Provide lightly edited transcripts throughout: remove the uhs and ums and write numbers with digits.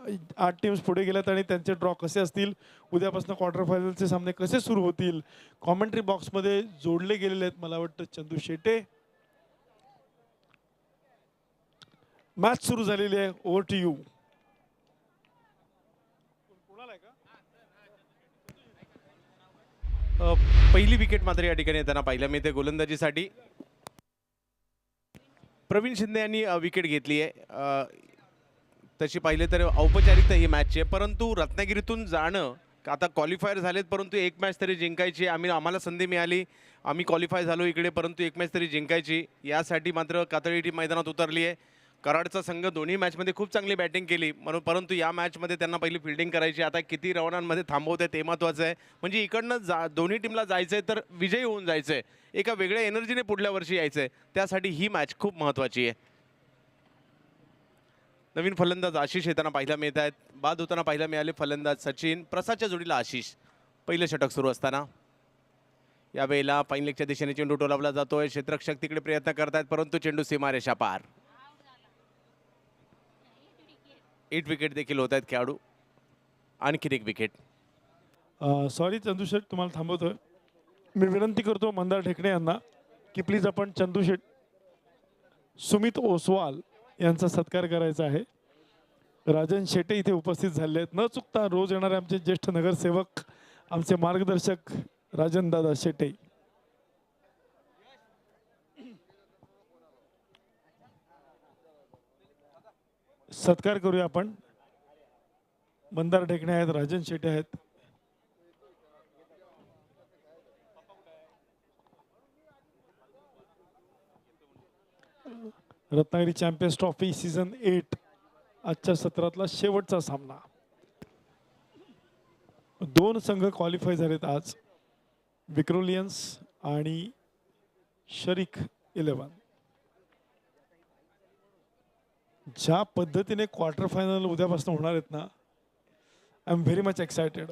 8 teams पुढे गेल्यात आणि त्यांचे ड्रॉ कसे असतील, उद्यापासून क्वार्टर फायनलचे सामने कसे सुरू होतील, कॉमेंट्री बॉक्समध्ये जोडले गेलेले आहेत. मला वाटतं चंदू शेटे. मॅच सुरू झालेली आहे. Over to you. पहिली विकेट मात्र या ठिकाणी येताना पाहिलं मी ते गोलंदाजीसाठी प्रवीण शिंदे यांनी विकेट घेतली आहे. तशी पाहिले तर औपचारिकता ही मॅचची आहे, परंतु रत्नागिरीतून जाणं आता क्वालिफायर झालेत, परंतु एक मॅच तरी जिंकायची. आम्हाला संधी मिळाली, आम्ही क्वालिफाय झालो इकडे, परंतु एक मॅच तरी जिंकायची. यासाठी मात्र कातळी टीम मैदानात उतरली आहे. कराडचा संघ दोन्ही मॅचमध्ये खूप चांगली बॅटिंग केली, म्हणून परंतु या मॅचमध्ये त्यांना पहिली फिल्डिंग करायची. आता किती रवणांमध्ये थांबवते ते महत्त्वाचं आहे. म्हणजे इकडनं दोन्ही टीमला जायचं आहे तर विजयी होऊन जायचं आहे, एका वेगळ्या एनर्जीने पुढल्या वर्षी यायचं आहे. त्यासाठी ही मॅच खूप महत्त्वाची आहे. नवीन फलंदाज आशिष येताना पाहायला मिळत आहेत. बाद होताना पाहायला मिळाले फलंदाज सचिन. प्रसादच्या जोडीला आशिष. पहिलं षटक सुरू असताना यावेळेला फाईन लेगच्या दिशेने चेंडू टोलावला जातोय. क्षेत्ररक्षक तिकडे प्रयत्न करतायत, परंतु चेंडू सीमारेषा पार. 8 विकेट देखील होत आहेत खेळाडू. आणखीन एक विकेट. सॉरी चंदू शेट, तुम्हाला थांबवतोय. मी विनंती करतो मंदार ढेकणे यांना की प्लीज आपण चंदू शेट सुमित ओसवाल यांचा सत्कार करायचा आहे. राजन शेटे इथे उपस्थित झाले आहेत. न चुकता रोज येणारे आमचे ज्येष्ठ नगरसेवक, आमचे मार्गदर्शक राजन दादा शेटे. सत्कार करूया आपण. मंदार ढेकणे आहेत, राजन शेटे आहेत. रत्नागिरी चॅम्पियन्स ट्रॉफी सीझन 8 आजच्या सत्रातला शेवटचा सामना. 2 संघ क्वालिफाय झालेत आज, विक्रोलियन्स आणि शरीक 11. ज्या पद्धतीने क्वार्टर फायनल उद्यापासून होणार आहेत ना, I am very much excited.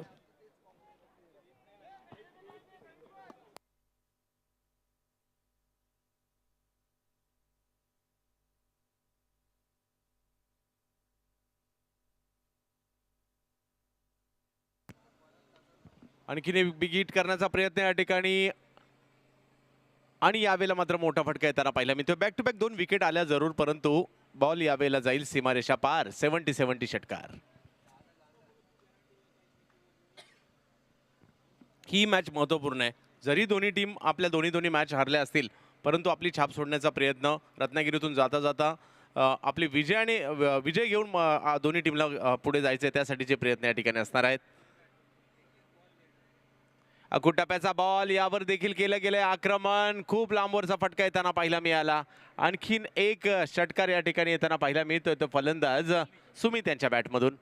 आणखीन एक बिग करण्याचा प्रयत्न या ठिकाणी, आणि यावेळेला मात्र मोठा फटका येताना पाहिला मी. तो बॅक टू बॅक 2 विकेट आल्या जरूर, परंतु बॉल यावेळेला जाईल सीमारेषा पार. 70-70 षटकार. ही मॅच महत्त्वपूर्ण आहे. जरी दोन्ही टीम आपल्या दोन्ही मॅच हारल्या असतील, परंतु आपली छाप सोडण्याचा प्रयत्न रत्नागिरीतून जाता जाता आपली विजय घेऊन दोन्ही टीमला पुढे जायचे, त्यासाठीचे प्रयत्न या ठिकाणी असणार आहेत. टप्प्याचा बॉल यावर देखील केलं गेलंय आक्रमण. खूप लांबवरचा फटका येताना पाहायला मिळाला. आणखीन एक षटकार या ठिकाणी येताना पाहायला मिळतोय, तो फलंदाज सुमित यांच्या बॅटमधून.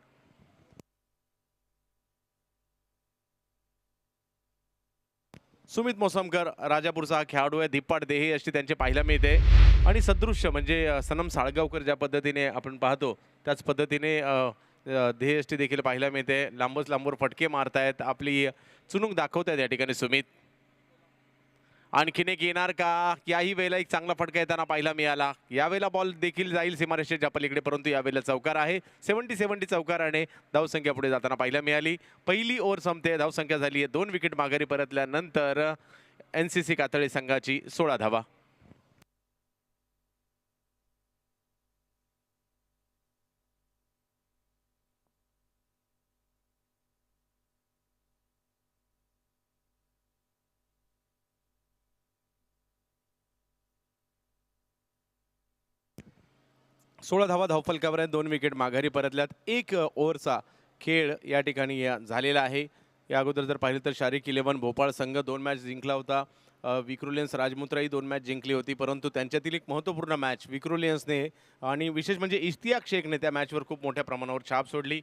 सुमित मोसमकर राजापूरचा हा खेळाडू आहे. धिप्पाड देही अशी त्यांचे पाहायला मिळते, आणि सदृश्य म्हणजे सनम साळगावकर ज्या पद्धतीने आपण पाहतो त्याच पद्धतीने ध्येयष्टी देखील पाहायला मिळते. लांबवर फटके मारतायत, आपली चुणूक दाखवतायत या ठिकाणी सुमित. आणखीन एक येणार का? याही वेळेला एक चांगला फटका येताना पाहायला मिळाला. यावेळेला बॉल देखील जाईल सीमारेषेच्या पलीकडे, परंतु यावेळेला चौकार आहे. 70-70 चौकाराने धावसंख्या पुढे जाताना पाहायला मिळाली. पहिली ओव्हर संपते, धावसंख्या झाली आहे 2 विकेट माघारी परतल्यानंतर NCC कातळे संघाची 16 धावा. धावा धावफलकावर आहे. 2 विकेट माघारी परतल्यात. 1 ओव्हरचा खेळ या ठिकाणी झालेला आहे. या अगोदर जर पाहिलं तर शारीक 11 भोपाळ संघ 2 मॅच जिंकला होता. विक्रोलियन्स राजमुद्राही 2 मॅच जिंकली होती, परंतु त्यांच्यातील एक महत्त्वपूर्ण मॅच विक्रोलियन्सने आणि विशेष म्हणजे इश्तियाक शेखने त्या मॅचवर खूप मोठ्या प्रमाणावर छाप सोडली.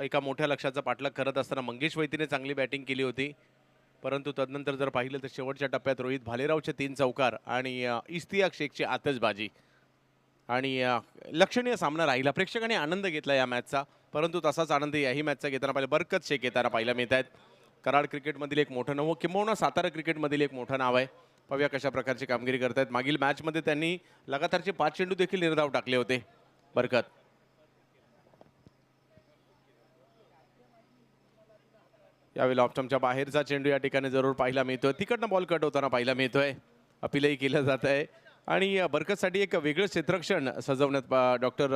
एका मोठ्या लक्ष्याचा पाठलाग करत असताना मंगेश वैतीने चांगली बॅटिंग केली होती, परंतु तदनंतर जर पाहिलं तर शेवटच्या टप्प्यात रोहित भालेरावचे 3 चौकार आणि इश्तियाक शेखची आतषबाजी, आणि लक्षणीय सामना राहिला. प्रेक्षकांनी आनंद घेतला या मॅचचा, परंतु तसाच आनंद याही मॅचचा घेताना पाहिला बरकत शेख येताना पाहायला मिळत आहेत. कराड क्रिकेटमधील एक मोठं नाव, किंबहुना सातारा क्रिकेटमधील एक मोठं नाव आहे. पाहूया कशा प्रकारची कामगिरी करतायत. मागील मॅचमध्ये त्यांनी लगातारचे 5 चेंडू देखील निर्धाव टाकले होते बरकत. यावेळेला ऑप्शनच्या बाहेरचा चेंडू या ठिकाणी जरूर पाहायला मिळतोय. तिकडनं बॉल कट होताना पाहायला मिळतोय. अपीलही केलं जात आहे आणि बरकतसाठी एक वेगळं क्षेत्ररक्षण सजवण्यात डॉक्टर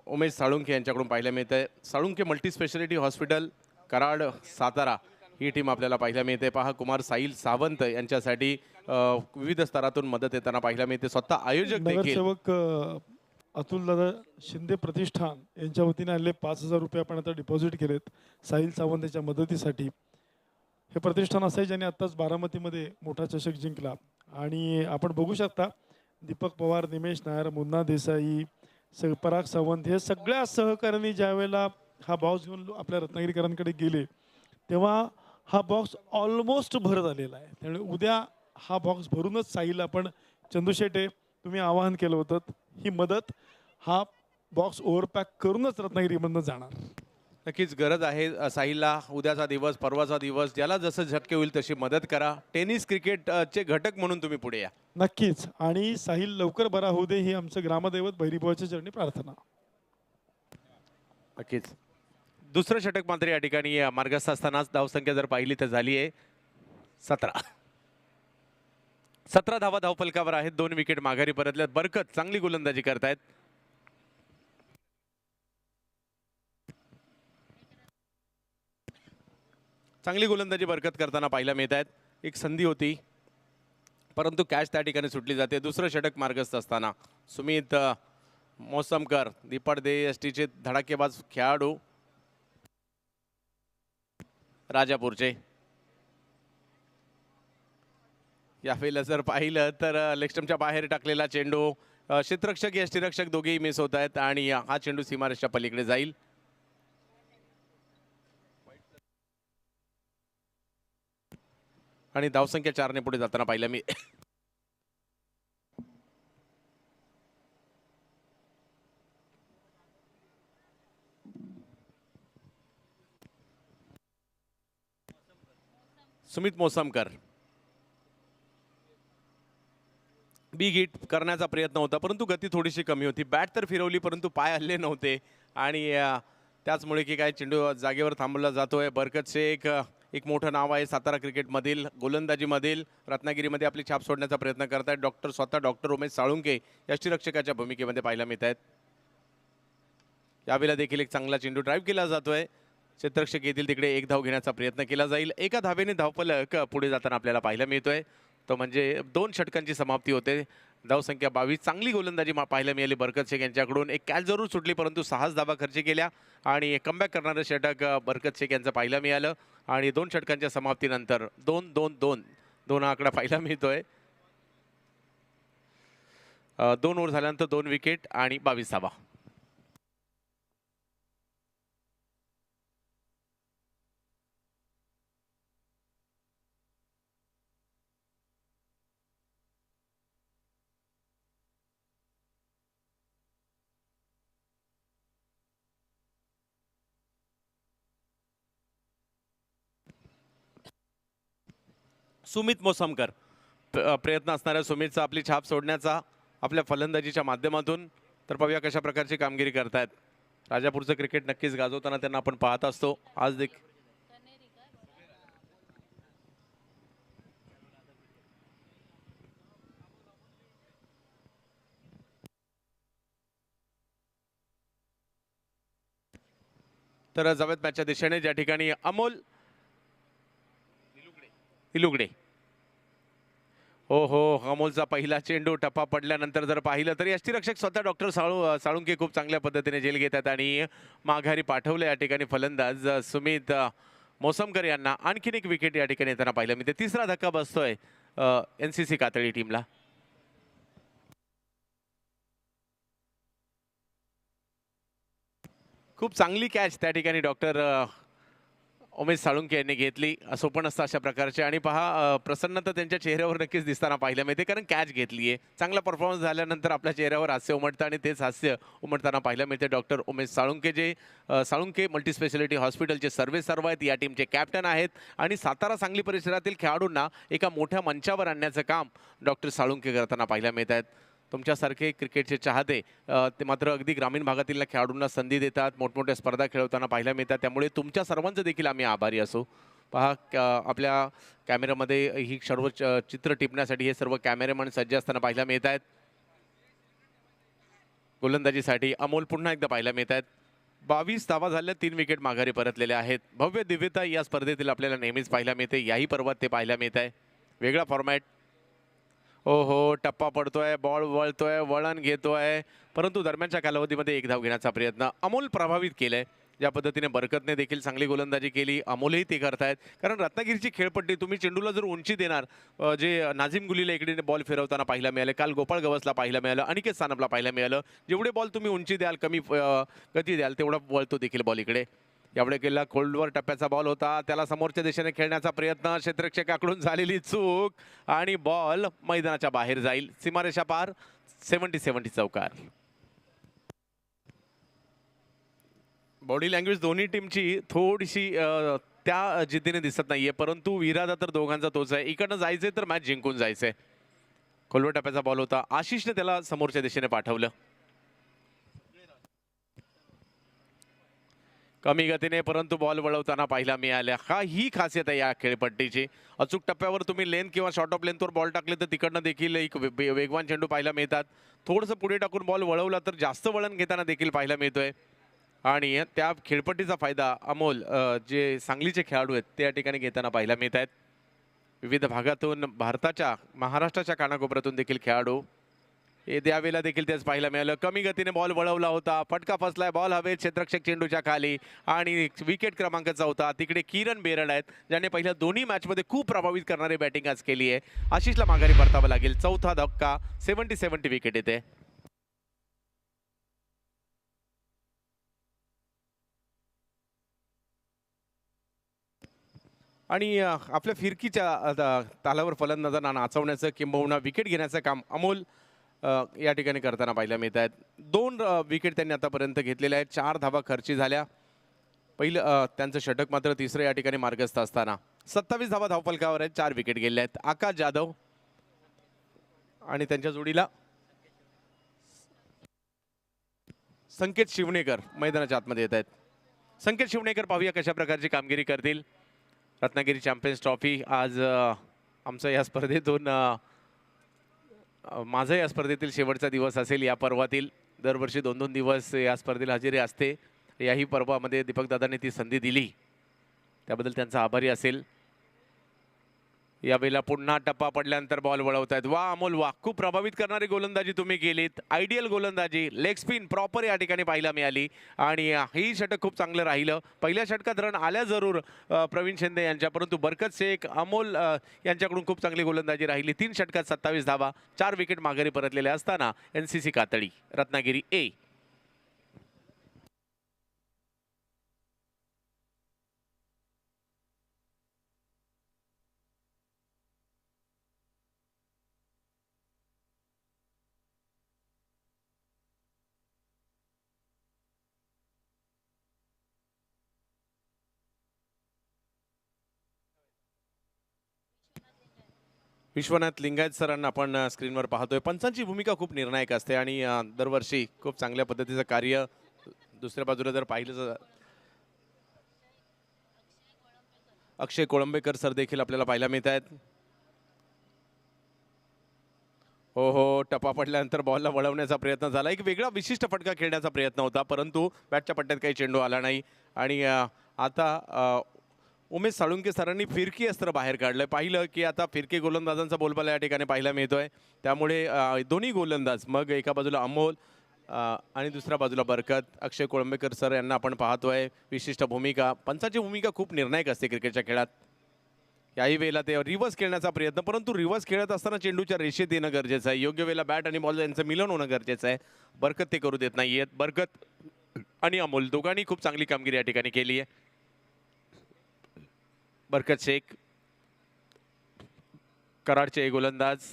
उमेश साळुंखे यांच्याकडून पाहायला मिळतंय. Salunkhe multi speciality hospital Karad Satara ही टीम आपल्याला पाहायला मिळते. पहा कुमार साहिल सावंत यांच्यासाठी विविध स्तरातून मदत येताना पाहायला मिळते. स्वतः आयोजक देखील नगरसेवक अतुलदादा शिंदे प्रतिष्ठान यांच्या वतीने आलेले 5,000 रुपये आपण आता डिपॉझिट केलेत साहिल सावंत यांच्या मदतीसाठी. हे प्रतिष्ठान असं आहे ज्याने आत्ताच बारामतीमध्ये मोठा चषक जिंकला आणि आपण बघू शकता दीपक पवार, निमेश नायर, मुन्ना देसाई, पराग सावंत हे सगळ्या सहकाऱ्यांनी ज्या वेळेला हा बॉक्स घेऊन आपल्या रत्नागिरीकरांकडे गेले तेव्हा हा बॉक्स ऑलमोस्ट भरत आलेला आहे. त्यामुळे उद्या हा बॉक्स भरूनच साहिल आपण चंदूशेटे तुम्ही आवाहन केलं होतं ही मदत हा बॉक्स ओव्हरपॅक करूनच रत्नागिरीमधनं जाणार. नक्कीच गरज आहे साहिलला. उद्याचा दिवस, परवाचा दिवस, ज्याला जसं झटके होईल तशी मदत करा. टेनिस क्रिकेटचे घटक म्हणून तुम्ही पुढे या. नक्कीच. आणि साहिल लवकर बरा होऊ दे ही आमचं ग्रामदैवत भैरीबाबाच्या चरणी प्रार्थना. नक्कीच. दुसरं षटक मात्र या ठिकाणी मार्गस्थ असतानाच धावसंख्या जर पाहिली तर झाली आहे 17 धावा धावफलकावर आहेत. 2 विकेट माघारी परतल्यात. बरकत चांगली गोलंदाजी करतायत. चांगली गोलंदाजी बरकत करताना पाहायला मिळत आहेत. एक संधी होती परंतु कॅच त्या ठिकाणी सुटली जाते. दुसरं षटक मार्गस्थ असताना सुमित मोसमकर, दीपड दे एस टीचे धडाकेबाज खेळाडू राजापूरचे. यावेळेला जर पाहिलं तर लेगस्टंपच्या बाहेर टाकलेला चेंडू, क्षेत्ररक्षक यष्टीरक्षक दोघेही मिस होत आहेत आणि हा चेंडू सीमारेषच्या पलीकडे जाईल. आणि धावसंख्या 4 ने पुढे जाताना पाहिलं मी. सुमित मोसमकर बिग हिट करण्याचा प्रयत्न होता परंतु गती थोडीशी कमी होती. बॅट तर फिरवली परंतु पाय हल्ले नव्हते आणि त्याचमुळे की काय चेंडू जागेवर थांबवला जातोय. बरकत शेख एक मोठं नाव आहे सातारा क्रिकेटमधील, गोलंदाजीमधील. रत्नागिरीमध्ये आपली छाप सोडण्याचा प्रयत्न करतायत. स्वतः डॉक्टर उमेश साळुंखे यष्टीरक्षकाच्या भूमिकेमध्ये पाहायला मिळत आहेत. यावेळेला देखील एक चांगला चेंडू ड्राईव्ह केला जातोय. क्षेत्ररक्षक येतील तिकडे एक धाव घेण्याचा प्रयत्न केला जाईल. एका धावेने धावफलक पुढे जाताना आपल्याला पाहायला मिळतोय. तो म्हणजे 2 षटकांची समाप्ती होते. धावसंख्या 22. चांगली गोलंदाजी पाहायला मिळाली बरकत शेख यांच्याकडून. एक कॅच जरूर सुटली परंतु 6 धावा खर्च केल्या आणि कमबॅक करणारं षटक बरकत शेख यांचं पाहायला मिळालं आणि 2 षटकांच्या समाप्तीनंतर 2-2-2 हा आकडा पाहायला मिळतोय. 2 ओव्हर झाल्यानंतर 2 विकेट आणि 22 धावा. सुमित मोसमकर प्रयत्न असणाऱ्या सुमितचा आपली छाप सोडण्याचा आपल्या फलंदाजीच्या माध्यमातून. तर पाहूया कशा प्रकारची कामगिरी करतायत. राजापूरचं क्रिकेट नक्कीच गाजवताना त्यांना आपण पाहत असतो. आज देखील तर जावेद मॅचच्या दिशेने ज्या ठिकाणी अमोल इलुगडे. हो अमोलचा पहिला चेंडू टप्पा पडल्यानंतर जर पाहिलं तर यष्टीरक्षक स्वतः डॉक्टर साळुंखे खूप चांगल्या पद्धतीने झेल घेतात आणि माघारी पाठवलं या ठिकाणी फलंदाज सुमित मोसमकर यांना. आणखीन एक विकेट या ठिकाणी येताना पाहिलं मी. ते तिसरा धक्का बसतोय NCC कातळी टीमला. खूप चांगली कॅच त्या ठिकाणी डॉक्टर उमेश साळुंखे यांनी घेतली. सोपं असतं अशा प्रकारचे आणि पहा प्रसन्नता त्यांच्या चेहऱ्यावर नक्कीच दिसताना पाहायला मिळते कारण कॅच घेतली आहे. चांगला परफॉर्मन्स झाल्यानंतर आपल्या चेहऱ्यावर हास्य उमटतं आणि तेच हास्य उमटताना पाहायला मिळते. डॉक्टर उमेश साळुंखे जे साळुंखे मल्टीस्पेशालिटी हॉस्पिटलचे सर्व आहेत. या टीमचे कॅप्टन आहेत आणि सातारा सांगली परिसरातील खेळाडूंना एका मोठ्या मंचावर आणण्याचं काम डॉक्टर साळुंखे करताना पाहायला मिळत आहेत. तुमच्यासारखे क्रिकेटचे चाहते ते मात्र अगदी ग्रामीण भागातील खेळाडूंना संधी देतात, मोठमोठ्या स्पर्धा खेळवताना पाहायला मिळतात. त्यामुळे तुमच्या सर्वांचं देखील आम्ही आभारी असू. पहा आपल्या कॅमेऱ्यामध्ये ही सर्व चित्र टिपण्यासाठी हे सर्व कॅमेरेमॅन सज्ज असताना पाहायला मिळत आहेत. गोलंदाजीसाठी अमोल पुन्हा एकदा पाहायला मिळत आहेत. 22 धावा झाल्या, 3 विकेट माघारी परतलेल्या आहेत. भव्य दिव्यता या स्पर्धेतील आपल्याला नेहमीच पाहायला मिळते. याही पर्वात ते पाहायला मिळत आहे. वेगळा फॉर्मॅट. हो टप्पा पडतोय, बॉल वळतोय, वळण घेतोय, परंतु दरम्यानच्या कालावधीमध्ये एक धाव घेण्याचा प्रयत्न अमोल प्रभावित केलाय. ज्या पद्धतीने बरकतने देखील चांगली गोलंदाजी केली, अमोलही ते करतायत. कारण रत्नागिरीची खेळपट्टी तुम्ही चेंडूला जर उंची देणार, जे नाझीम गुलीला इकडे बॉल फिरवताना पाहायला मिळाले, काल गोपाळ गवसला पाहायला मिळालं, अनिकेत सानपला पाहायला मिळालं. जेवढे बॉल तुम्ही उंची द्याल, कमी गती द्याल, तेवढा वळतो देखील बॉल इकडे. यावेळी केलेला खोलवर टप्प्याचा बॉल होता, त्याला समोरच्या दिशेने खेळण्याचा प्रयत्न, क्षेत्ररक्षकाकडून झालेली चूक आणि बॉल मैदानाच्या बाहेर जाईल. सीमारेषा पार. 70-70 चौकार. बॉडी लँग्वेज दोन्ही टीमची थोडीशी त्या जिद्दीने दिसत नाहीये, परंतु इरादा तर दोघांचा तोच आहे. इकडनं जायचंय तर मॅच जिंकून जायचंय. खोलवर टप्प्याचा बॉल होता, आशिषने त्याला समोरच्या दिशेने पाठवलं. कमी गतीने परंतु बॉल वळवताना पाहायला मिळाल्या. ही खासियत आहे या खेळपट्टीची. अचूक टप्प्यावर तुम्ही लेंथ किंवा शॉर्ट ऑफ लेंथवर बॉल टाकले तर तिकडनं देखील एक वेगवान चेंडू पाहायला मिळतात. थोडंसं पुढे टाकून बॉल वळवला तर जास्त वळण घेताना देखील पाहायला मिळतोय. आणि त्या खेळपट्टीचा फायदा अमोल जे सांगलीचे खेळाडू आहेत ते या ठिकाणी घेताना पाहायला मिळत आहेत. विविध भागातून भारताच्या, महाराष्ट्राच्या कानाकोपऱ्यातून देखील खेळाडू हे द्यावेला देखील तेच पाहायला मिळालं. कमी गतीने बॉल वळवला होता, फटका फसलाय, बॉल हवेत, क्षेत्ररक्षक चेंडूच्या खाली आणि विकेट क्रमांक 14. तिकडे किरण बेरड आहेत, ज्याने पहिल्या दोन्ही मॅचमध्ये खूप प्रभावित करणारी बॅटिंग आज केली आहे. आशिषला माघारी परतावं लागेल. चौथा धक्का. 70-70 विकेट येते. आणि आपल्या फिरकीच्या तालावर फलंदाजांना नाचवण्याचं किंबहुना विकेट घेण्याचं काम अमोल या ठिकाणी करताना पाहायला मिळत आहेत. 2 विकेट त्यांनी आतापर्यंत घेतलेल्या आहेत. 4 धावा खर्ची झाल्या. पहिलं त्यांचं षटक मात्र तिसरं या ठिकाणी मार्गस्थ असताना 27 धावा धावफलकावर आहेत. 4 विकेट गेलेल्या आहेत. आकाश जाधव आणि त्यांच्या जोडीला संकेत शिवणेकर मैदानाच्या आतमध्ये येत आहेत. संकेत शिवणेकर पाहूया कशा प्रकारची कामगिरी करतील. रत्नागिरी चॅम्पियन्स ट्रॉफी आज आमचं या स्पर्धेतून माझा या स्पर्धेतील शेवटचा दिवस असेल. या पर्वातील दरवर्षी 2-2 दिवस या स्पर्धेला हजेरी असते. याही पर्वामध्ये दीपकदादांनी ती संधी दिली, त्याबद्दल त्यांचा आभारी असेल. यावेळेला पुन्हा टप्पा पडल्यानंतर बॉल वळवतायत. वा अमोल वा, खूप प्रभावित करणारी गोलंदाजी तुम्ही केलीत. आयडियल गोलंदाजी, लेग स्पिन प्रॉपर या ठिकाणी पाहायला मिळाली आणि ही षटक खूप चांगलं राहिलं. पहिल्या षटकात रन आल्या जरूर प्रवीण शिंदे यांच्या, परंतु बरकत शेख, अमोल यांच्याकडून खूप चांगली गोलंदाजी राहिली. 3 षटकात 27 धावा, 4 विकेट माघारी परतलेल्या असताना NCC कातळी रत्नागिरी A. विश्वनाथ लिंगायत सरांना आपण स्क्रीनवर पाहतोय. पंचांची भूमिका खूप निर्णायक असते आणि दरवर्षी खूप चांगल्या पद्धतीचं कार्य. दुसऱ्या बाजूला जर पाहिलं अक्षय कोळंबेकर सर देखील आपल्याला पाहायला मिळत आहेत. हो टप्पा पडल्यानंतर बॉलला वळवण्याचा प्रयत्न झाला. एक वेगळा विशिष्ट फटका खेळण्याचा प्रयत्न होता, परंतु बॅटच्या पट्ट्यात काही चेंडू आला नाही. आणि आता उमेश साळुंके सरांनी फिरकी अस्त्र बाहेर काढलंय. पाहिलं की आता फिरकी गोलंदाजांचा बोलबाला या ठिकाणी पाहायला मिळतोय. त्यामुळे दोन्ही गोलंदाज, मग एका बाजूला अमोल आणि दुसऱ्या बाजूला बरकत, अक्षय कोळंबेकर सर यांना आपण पाहतोय. विशिष्ट भूमिका, पंचाची भूमिका खूप निर्णायक असते क्रिकेटच्या खेळात. याही वेळेला ते रिव्हर्स खेळण्याचा प्रयत्न, परंतु रिव्हर्स खेळत असताना चेंडूच्या रेषेत येणं गरजेचं आहे. योग्य वेळेला बॅट आणि बॉल यांचं मिलन होणं गरजेचं आहे. बरकत ते करू देत नाहीयेत. बरकत आणि अमोल दोघांनी खूप चांगली कामगिरी या ठिकाणी केली आहे. बरकत शेख कराडचे गोलंदाज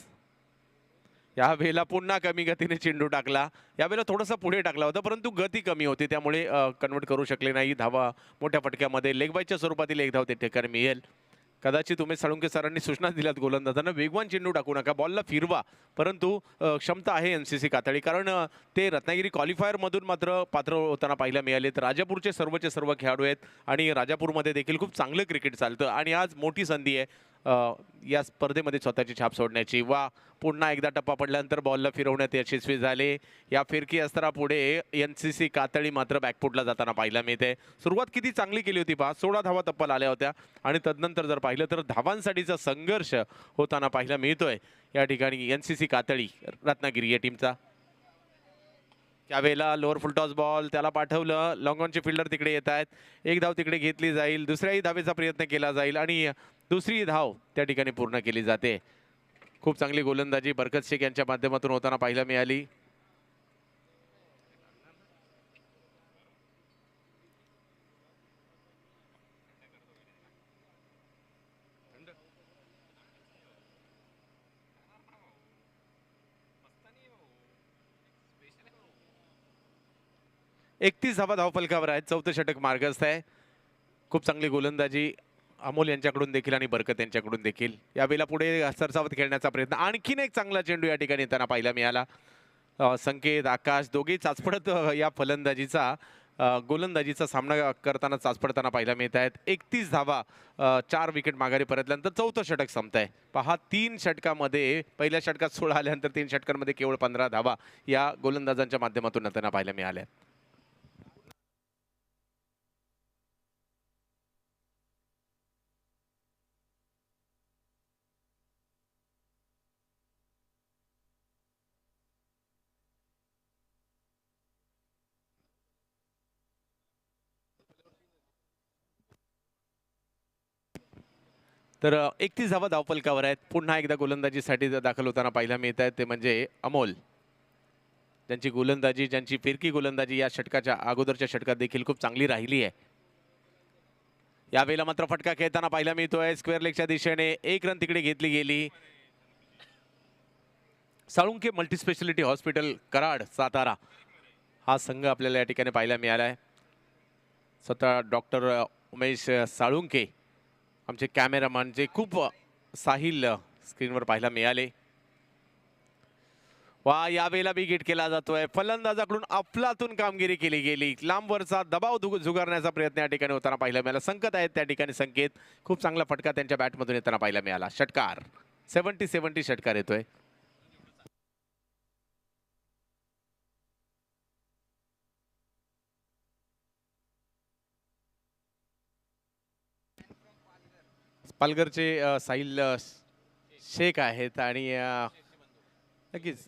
या वेळेला पुन्हा कमी गतीने चेंडू टाकला. यावेळेला थोडंसं पुढे टाकला होता, परंतु गती कमी होती, त्यामुळे कन्वर्ट करू शकले नाही. धावा मोठ्या फटक्यामध्ये लेग बायच्या स्वरूपातील एक धाव त्या ठिकाणी मिळेल. कदाचित उमेश साळुंके सरांनी सूचना दिल्यात गोलंदाजांना वेगवान चेंडू टाकू नका, बॉलला फिरवा. परंतु क्षमता आहे एनसीसी कातळी, कारण ते रत्नागिरी क्वालिफायरमधून मात्र पात्र होताना पाहायला मिळालेत. राजापूरचे सर्वचे सर्व खेळाडू आहेत आणि राजापूरमध्ये देखील खूप चांगलं क्रिकेट चालतं आणि आज मोठी संधी आहे या स्पर्धेमध्ये स्वतःची छाप सोडण्याची. वा, पुन्हा एकदा टप्पा पडल्यानंतर बॉलला फिरवण्यात यशस्वी झाले. या फिरकी असताना पुढे एनसीसी कातळी मात्र बॅकफुटला जाताना पाहायला मिळते. सुरुवात किती चांगली केली होती पहा, 16 धावा तब्बल आल्या होत्या आणि तदनंतर जर पाहिलं तर धावांसाठीचा संघर्ष होताना पाहायला मिळतोय या ठिकाणी एनसीसी कातळी रत्नागिरी या टीमचा. त्यावेळेला लोअर फुल टॉस बॉल त्याला पाठवलं, लॉंग ऑनचे फिल्डर तिकडे येत आहेत. एक धाव तिकडे घेतली जाईल, दुसऱ्याही धावेचा प्रयत्न केला जाईल आणि दुसरी धाव त्या ठिकाणी पूर्ण केली जाते. खूप चांगली गोलंदाजी बरकत शेख यांच्या माध्यमातून होताना पाहायला मिळाली. एकतीस धावा धावफलकावर आहेत, चौथं षटक मार्गस्थ आहे. खूप चांगली गोलंदाजी अमोल यांच्याकडून देखील आणि बरकत यांच्याकडून देखील. यावेळेला पुढे सरसावत खेळण्याचा प्रयत्न, आणखीन एक चांगला चेंडू या ठिकाणी येताना पाहायला मिळाला. संकेत, आकाश दोघेही चाचपडत या फलंदाजीचा गोलंदाजीचा सामना करताना चाचपडताना पाहायला मिळत आहेत. 31 धावा 4 विकेट माघारी परतल्यानंतर चौथं षटक संपत आहे. पहा, 3 षटकामध्ये पहिल्या षटकात 16 आल्यानंतर 3 षटकांमध्ये केवळ 15 धावा या गोलंदाजांच्या माध्यमातून त्यांना पाहायला मिळाल्या. तर 31 धावा धावफलकावर आहेत. पुन्हा एकदा गोलंदाजीसाठी दाखल होताना पाहायला मिळत आहेत ते म्हणजे अमोल. त्यांची गोलंदाजी, ज्यांची फिरकी गोलंदाजी या षटकाच्या अगोदरच्या षटकात देखील खूप चांगली राहिली आहे. यावेळेला मात्र फटका खेळताना पाहायला मिळतोय स्क्वेअर लेगच्या दिशेने. 1 रन तिकडे घेतली गेली. साळुंके मल्टीस्पेशालिटी हॉस्पिटल कराड सातारा हा संघ आपल्याला या ठिकाणी पाहायला मिळाला आहे. स्वतः डॉक्टर उमेश साळुंके आमचे कॅमेरामॅन जे खूप साहिल स्क्रीनवर पाहायला मिळाले. वा, यावेळेला विकेट केला जातोय. फलंदाजाकडून अफलातून कामगिरी केली गेली. लांबवरचा दबाव झुगारण्याचा प्रयत्न या ठिकाणी होताना पाहायला मिळाला. संकेत आहेत त्या ठिकाणी. संकेत, खूप चांगला फटका त्यांच्या बॅटमधून येताना पाहायला मिळाला. षटकार 70-70 षटकार येतोय. पालघरचे साहिल शेख आहेत आणि नक्कीच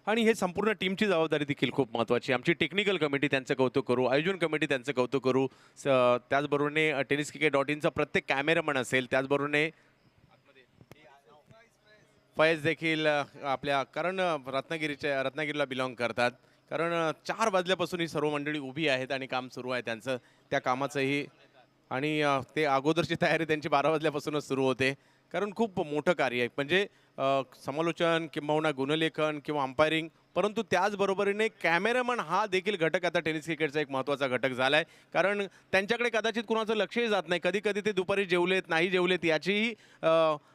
आणि हे संपूर्ण टीमची जबाबदारी देखील खूप महत्त्वाची. आमची टेक्निकल कमिटी त्यांचं कौतुक करू, आयोजन कमिटी त्यांचं कौतुक करू, त्याचबरोबरने tenniscricket.in प्रत्येक कॅमेरामन असेल, त्याचबरोबरने फैज देखील आपल्या, कारण रत्नागिरीला बिलॉंग करतात. कारण 4 वाजल्यापासून ही सर्व मंडळी उभी आहेत आणि काम सुरू आहे त्यांचं. त्या कामाचंही आणि ते अगोदरची तयारी त्यांची 12 वाजल्यापासूनच सुरू होते. कारण खूप मोठं कार्य आहे, म्हणजे समालोचन किंबहुना गुणलेखन किंवा अंपायरिंग, परंतु त्याचबरोबरीने कॅमेरामन हा देखील घटक आता टेनिस क्रिकेटचा एक महत्त्वाचा घटक झाला आहे. कारण त्यांच्याकडे कदाचित कुणाचं लक्षही जात नाही. कधी कधी ते दुपारी जेवलेत नाही जेवलेत याचीही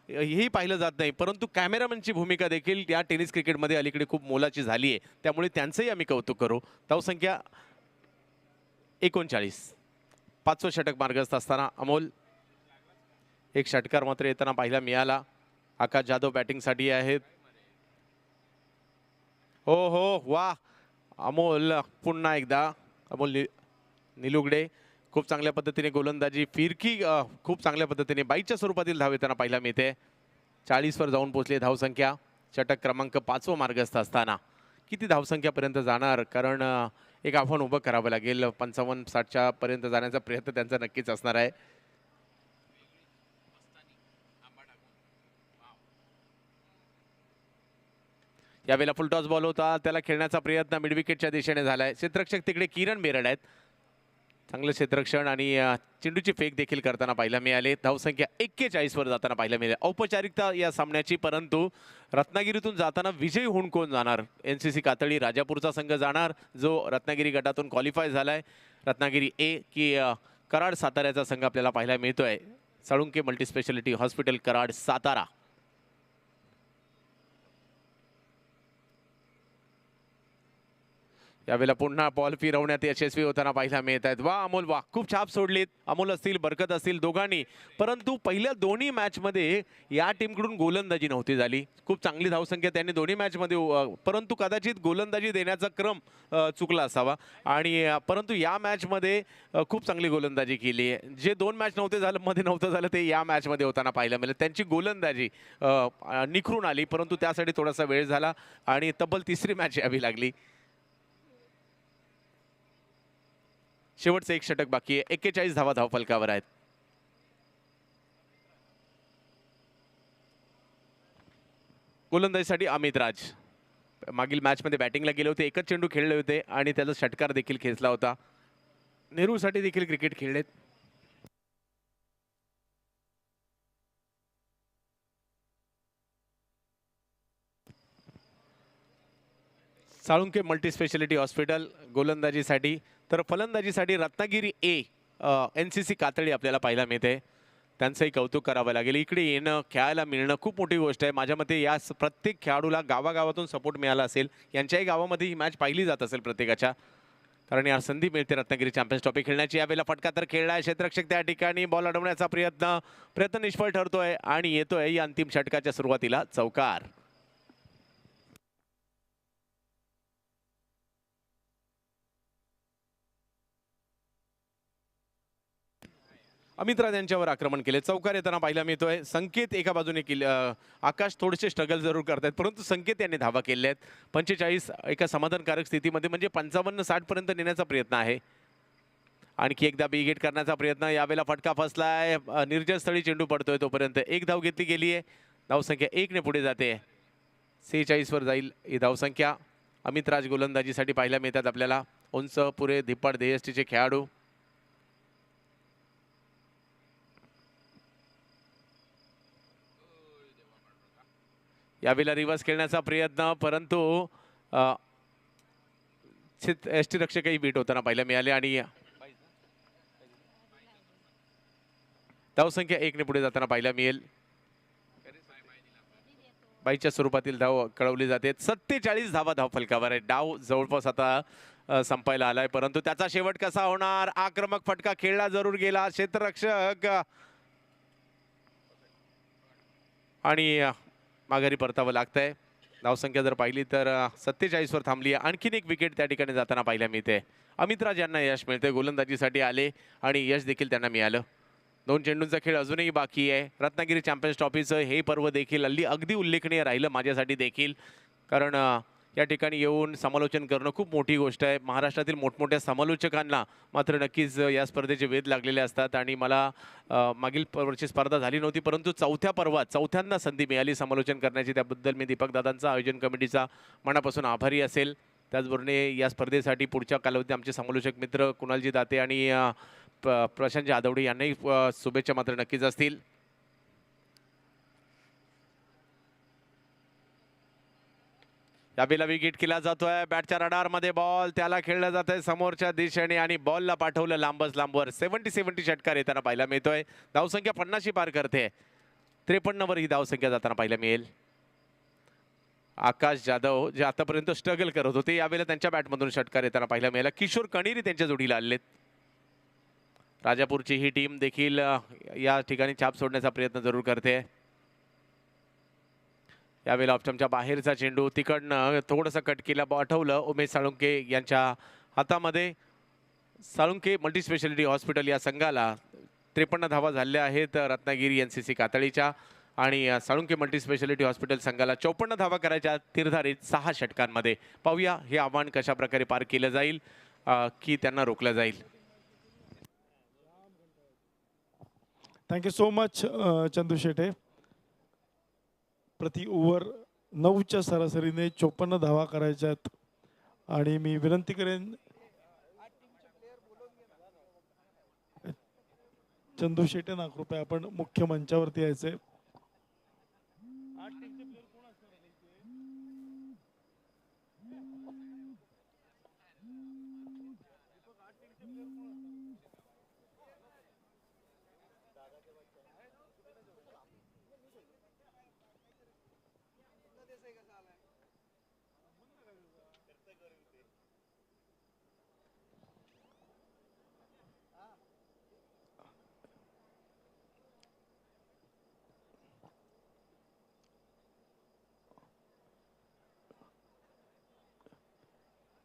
हेही पाहिलं जात नाही. परंतु कॅमेरामनची भूमिका देखील या टेनिस क्रिकेटमध्ये अलीकडे खूप मोलाची झाली आहे. त्यामुळे त्यांचंही आम्ही कौतुक करू. धावसंख्या 39. 5वं षटक मार्गस्थ असताना अमोल. एक षटकार मात्र येताना पाहायला मिळाला. आकाश जाधव बॅटिंगसाठी आहेत. हो हो, वा, अमोल पुन्हा एकदा. अमोल निलुगडे खूप चांगल्या पद्धतीने गोलंदाजी, फिरकी खूप चांगल्या पद्धतीने बाईच्या स्वरूपातील धाव येताना पाहायला मिळते. 40 वर जाऊन पोहोचले धावसंख्या. षटक क्रमांक 5वं मार्गस्थ असताना किती धावसंख्यापर्यंत जाणार, कारण एक आव्हान उभं करावं लागेल. 55-60च्या पर्यंत जाण्याचा प्रयत्न त्यांचा नक्कीच असणार आहे. यावेळेला फुल टॉस बॉल होता, त्याला खेळण्याचा प्रयत्न मिड विकेटच्या दिशेने झालाय. क्षेत्ररक्षक तिकडे किरण बेरड आहेत. चांगलं क्षेत्ररक्षण आणि चेंडूची फेक देखील करताना पाहायला मिळाले. धावसंख्या 41 वर जाताना पाहायला मिळाले. औपचारिकता या सामन्याची, परंतु रत्नागिरीतून जाताना विजयी होऊन कोण जाणार? NCC कातळी राजापूरचा संघ जाणार, जो रत्नागिरी गटातून क्वालिफाय झालाय. रत्नागिरी ए की कराड साताऱ्याचा संघ आपल्याला पाहायला मिळतोय. Salunke multispeciality hospital Karad Satara. यावेळेला पुन्हा बॉल फिरवण्यात यशस्वी होताना पाहायला मिळत आहेत. वा अमोल, वा खूप छाप सोडलीत. अमोल असतील, बरकत असतील, दोघांनी. परंतु पहिल्या दोन्ही मॅचमध्ये या टीमकडून गोलंदाजी नव्हती झाली. खूप चांगली धावसंख्या त्यांनी दोन्ही मॅचमध्ये, परंतु कदाचित गोलंदाजी देण्याचा क्रम चुकला असावा. आणि परंतु या मॅचमध्ये खूप चांगली गोलंदाजी केली आहे. जे दोन मॅच मध्ये नव्हतं झालं ते या मॅचमध्ये होताना पाहायला मिळालं. त्यांची गोलंदाजी निखरून आली, परंतु त्यासाठी थोडासा वेळ झाला आणि तब्बल तिसरी मॅच यावी लागली. शेवटचं एक षटक बाकी आहे. 41 धावा धावफलकावर आहेत. गोलंदाजीसाठी अमित राज मागील मॅचमध्ये बॅटिंगला गेले होते. एकच चेंडू खेळले होते आणि त्याचा षटकार देखील खेचला होता. नेहरूसाठी देखील क्रिकेट खेळलेत. साळुंके मल्टीस्पेशालिटी हॉस्पिटल गोलंदाजीसाठी, तर फलंदाजीसाठी रत्नागिरी ए NCC कातळी आपल्याला पाहायला मिळते. त्यांचंही कौतुक करावं लागेल. इकडे येणं, खेळायला मिळणं खूप मोठी गोष्ट आहे. माझ्या मते या प्रत्येक खेळाडूला गावागावातून सपोर्ट मिळाला असेल. यांच्याही गावामध्ये ही मॅच पाहिली जात असेल प्रत्येकाच्या, कारण या संधी मिळते रत्नागिरी चॅम्पियन्स ट्रॉफी खेळण्याची. यावेळेला फटका तर खेळलाय. क्षेत्ररक्षक त्या ठिकाणी बॉल अडवण्याचा प्रयत्न निष्फळ ठरतोय आणि येतोय या अंतिम षटकाच्या सुरुवातीला चौकार. अमित राज यांच्यावर आक्रमण केले. चौकार येताना पाहायला मिळतोय. संकेत एका बाजूने केले, आकाश थोडेसे स्ट्रगल जरूर करतायत, परंतु संकेत यांनी धावा केल्या आहेत. 45 एका समाधानकारक स्थितीमध्ये, म्हणजे 55-60 पर्यंत नेण्याचा प्रयत्न आहे. आणखी एकदा बिगेट करण्याचा प्रयत्न. यावेळेला फटका फसलाय. निर्जन स्थळी चेंडू पडतोय. तोपर्यंत एक धाव घेतली गेली आहे. धावसंख्या 1 ने पुढे जाते. 46 वर जाईल ही धावसंख्या. अमित राज गोलंदाजीसाठी पाहायला मिळतात आपल्याला. उंच, पुरे धिप्पाड ध्येयष्टीचे खेळाडू. यावेळेला रिव्हर्स खेळण्याचा प्रयत्न, परंतु यष्टीरक्षकही बीट होताना पाहायला मिळाले आणि धावसंख्या 1 ने पुढे जाताना पाहायला मिळेल. बाईच्या स्वरूपातील धाव कळवली जाते. 47 धावा धावफलकावर आहे. डाव जवळपास आता संपायला आलाय, परंतु त्याचा शेवट कसा होणार? आक्रमक फटका खेळला जरूर गेला. क्षेत्ररक्षक आणि माघारी परतावं लागतंय. धावसंख्या जर पाहिली तर 47 वर थांबली. आणखीन एक विकेट त्या ठिकाणी जाताना पाहायला मिळते. अमित राज यांना यश मिळते. गोलंदाजीसाठी आले आणि यश देखील त्यांना मिळालं. 2 चेंडूंचा खेळ अजूनही बाकी आहे. रत्नागिरी चॅम्पियन्स ट्रॉफीचं हे पर्व देखील अगदी उल्लेखनीय राहिलं माझ्यासाठी देखील, कारण या ठिकाणी येऊन समालोचन करणं खूप मोठी गोष्ट आहे. महाराष्ट्रातील मोठमोठ्या समालोचकांना मात्र नक्कीच या स्पर्धेचे वेध लागलेले असतात आणि मला मागील वर्षी स्पर्धा झाली नव्हती, परंतु चौथ्यांदा संधी मिळाली समालोचन करण्याची. त्याबद्दल मी दीपक दादांचा, आयोजन कमिटीचा मनापासून आभारी असेल. त्याचबरोबर या स्पर्धेसाठी पुढच्या कालावधीत आमचे समालोचक मित्र कुणालजी दाते आणि प्रशांत जाधवडे यांनाही शुभेच्छा मात्र नक्कीच असतील. यावेळेला विकेट केला जातोय. बॅटच्या रडारमध्ये बॉल, त्याला खेळला जात आहे समोरच्या दिशेने आणि बॉलला पाठवलं लांबवर. 70 षटकार येताना पाहायला मिळतोय. धावसंख्या 50 पार करते. 53 वर ही धावसंख्या जाताना पाहायला मिळेल. आकाश जाधव जे आतापर्यंत स्ट्रगल करत होते, यावेळेला त्यांच्या बॅटमधून षटकार येताना पाहायला मिळाला. किशोर कणेरी त्यांच्या जोडीला आलेत. राजापूरची ही टीम देखील या ठिकाणी छाप सोडण्याचा प्रयत्न जरूर करते. यावेळेला ऑप्शनच्या बाहेरचा चेंडू तिकडनं थोडंसं कट केला, पाठवलं उमेश साळुंके यांच्या हातामध्ये. साळुंके मल्टीस्पेशालिटी हॉस्पिटल या संघाला 53 धावा झालेल्या आहेत रत्नागिरी NCC कातळीच्या, आणि साळुंके मल्टीस्पेशालिटी हॉस्पिटल संघाला 54 धावा करायच्या निर्धारित 6 षटकांमध्ये. पाहूया हे आव्हान कशा प्रकारे पार केलं जाईल की त्यांना रोखलं जाईल. Thank you so much Chandu Shete. प्रति ओव्हर 9च्या सरासरीने 54 धावा करायच्यात आणि मी विनंती करेन चंदू शेटे ना कृपया आपण मुख्य मंचावरती यायचे.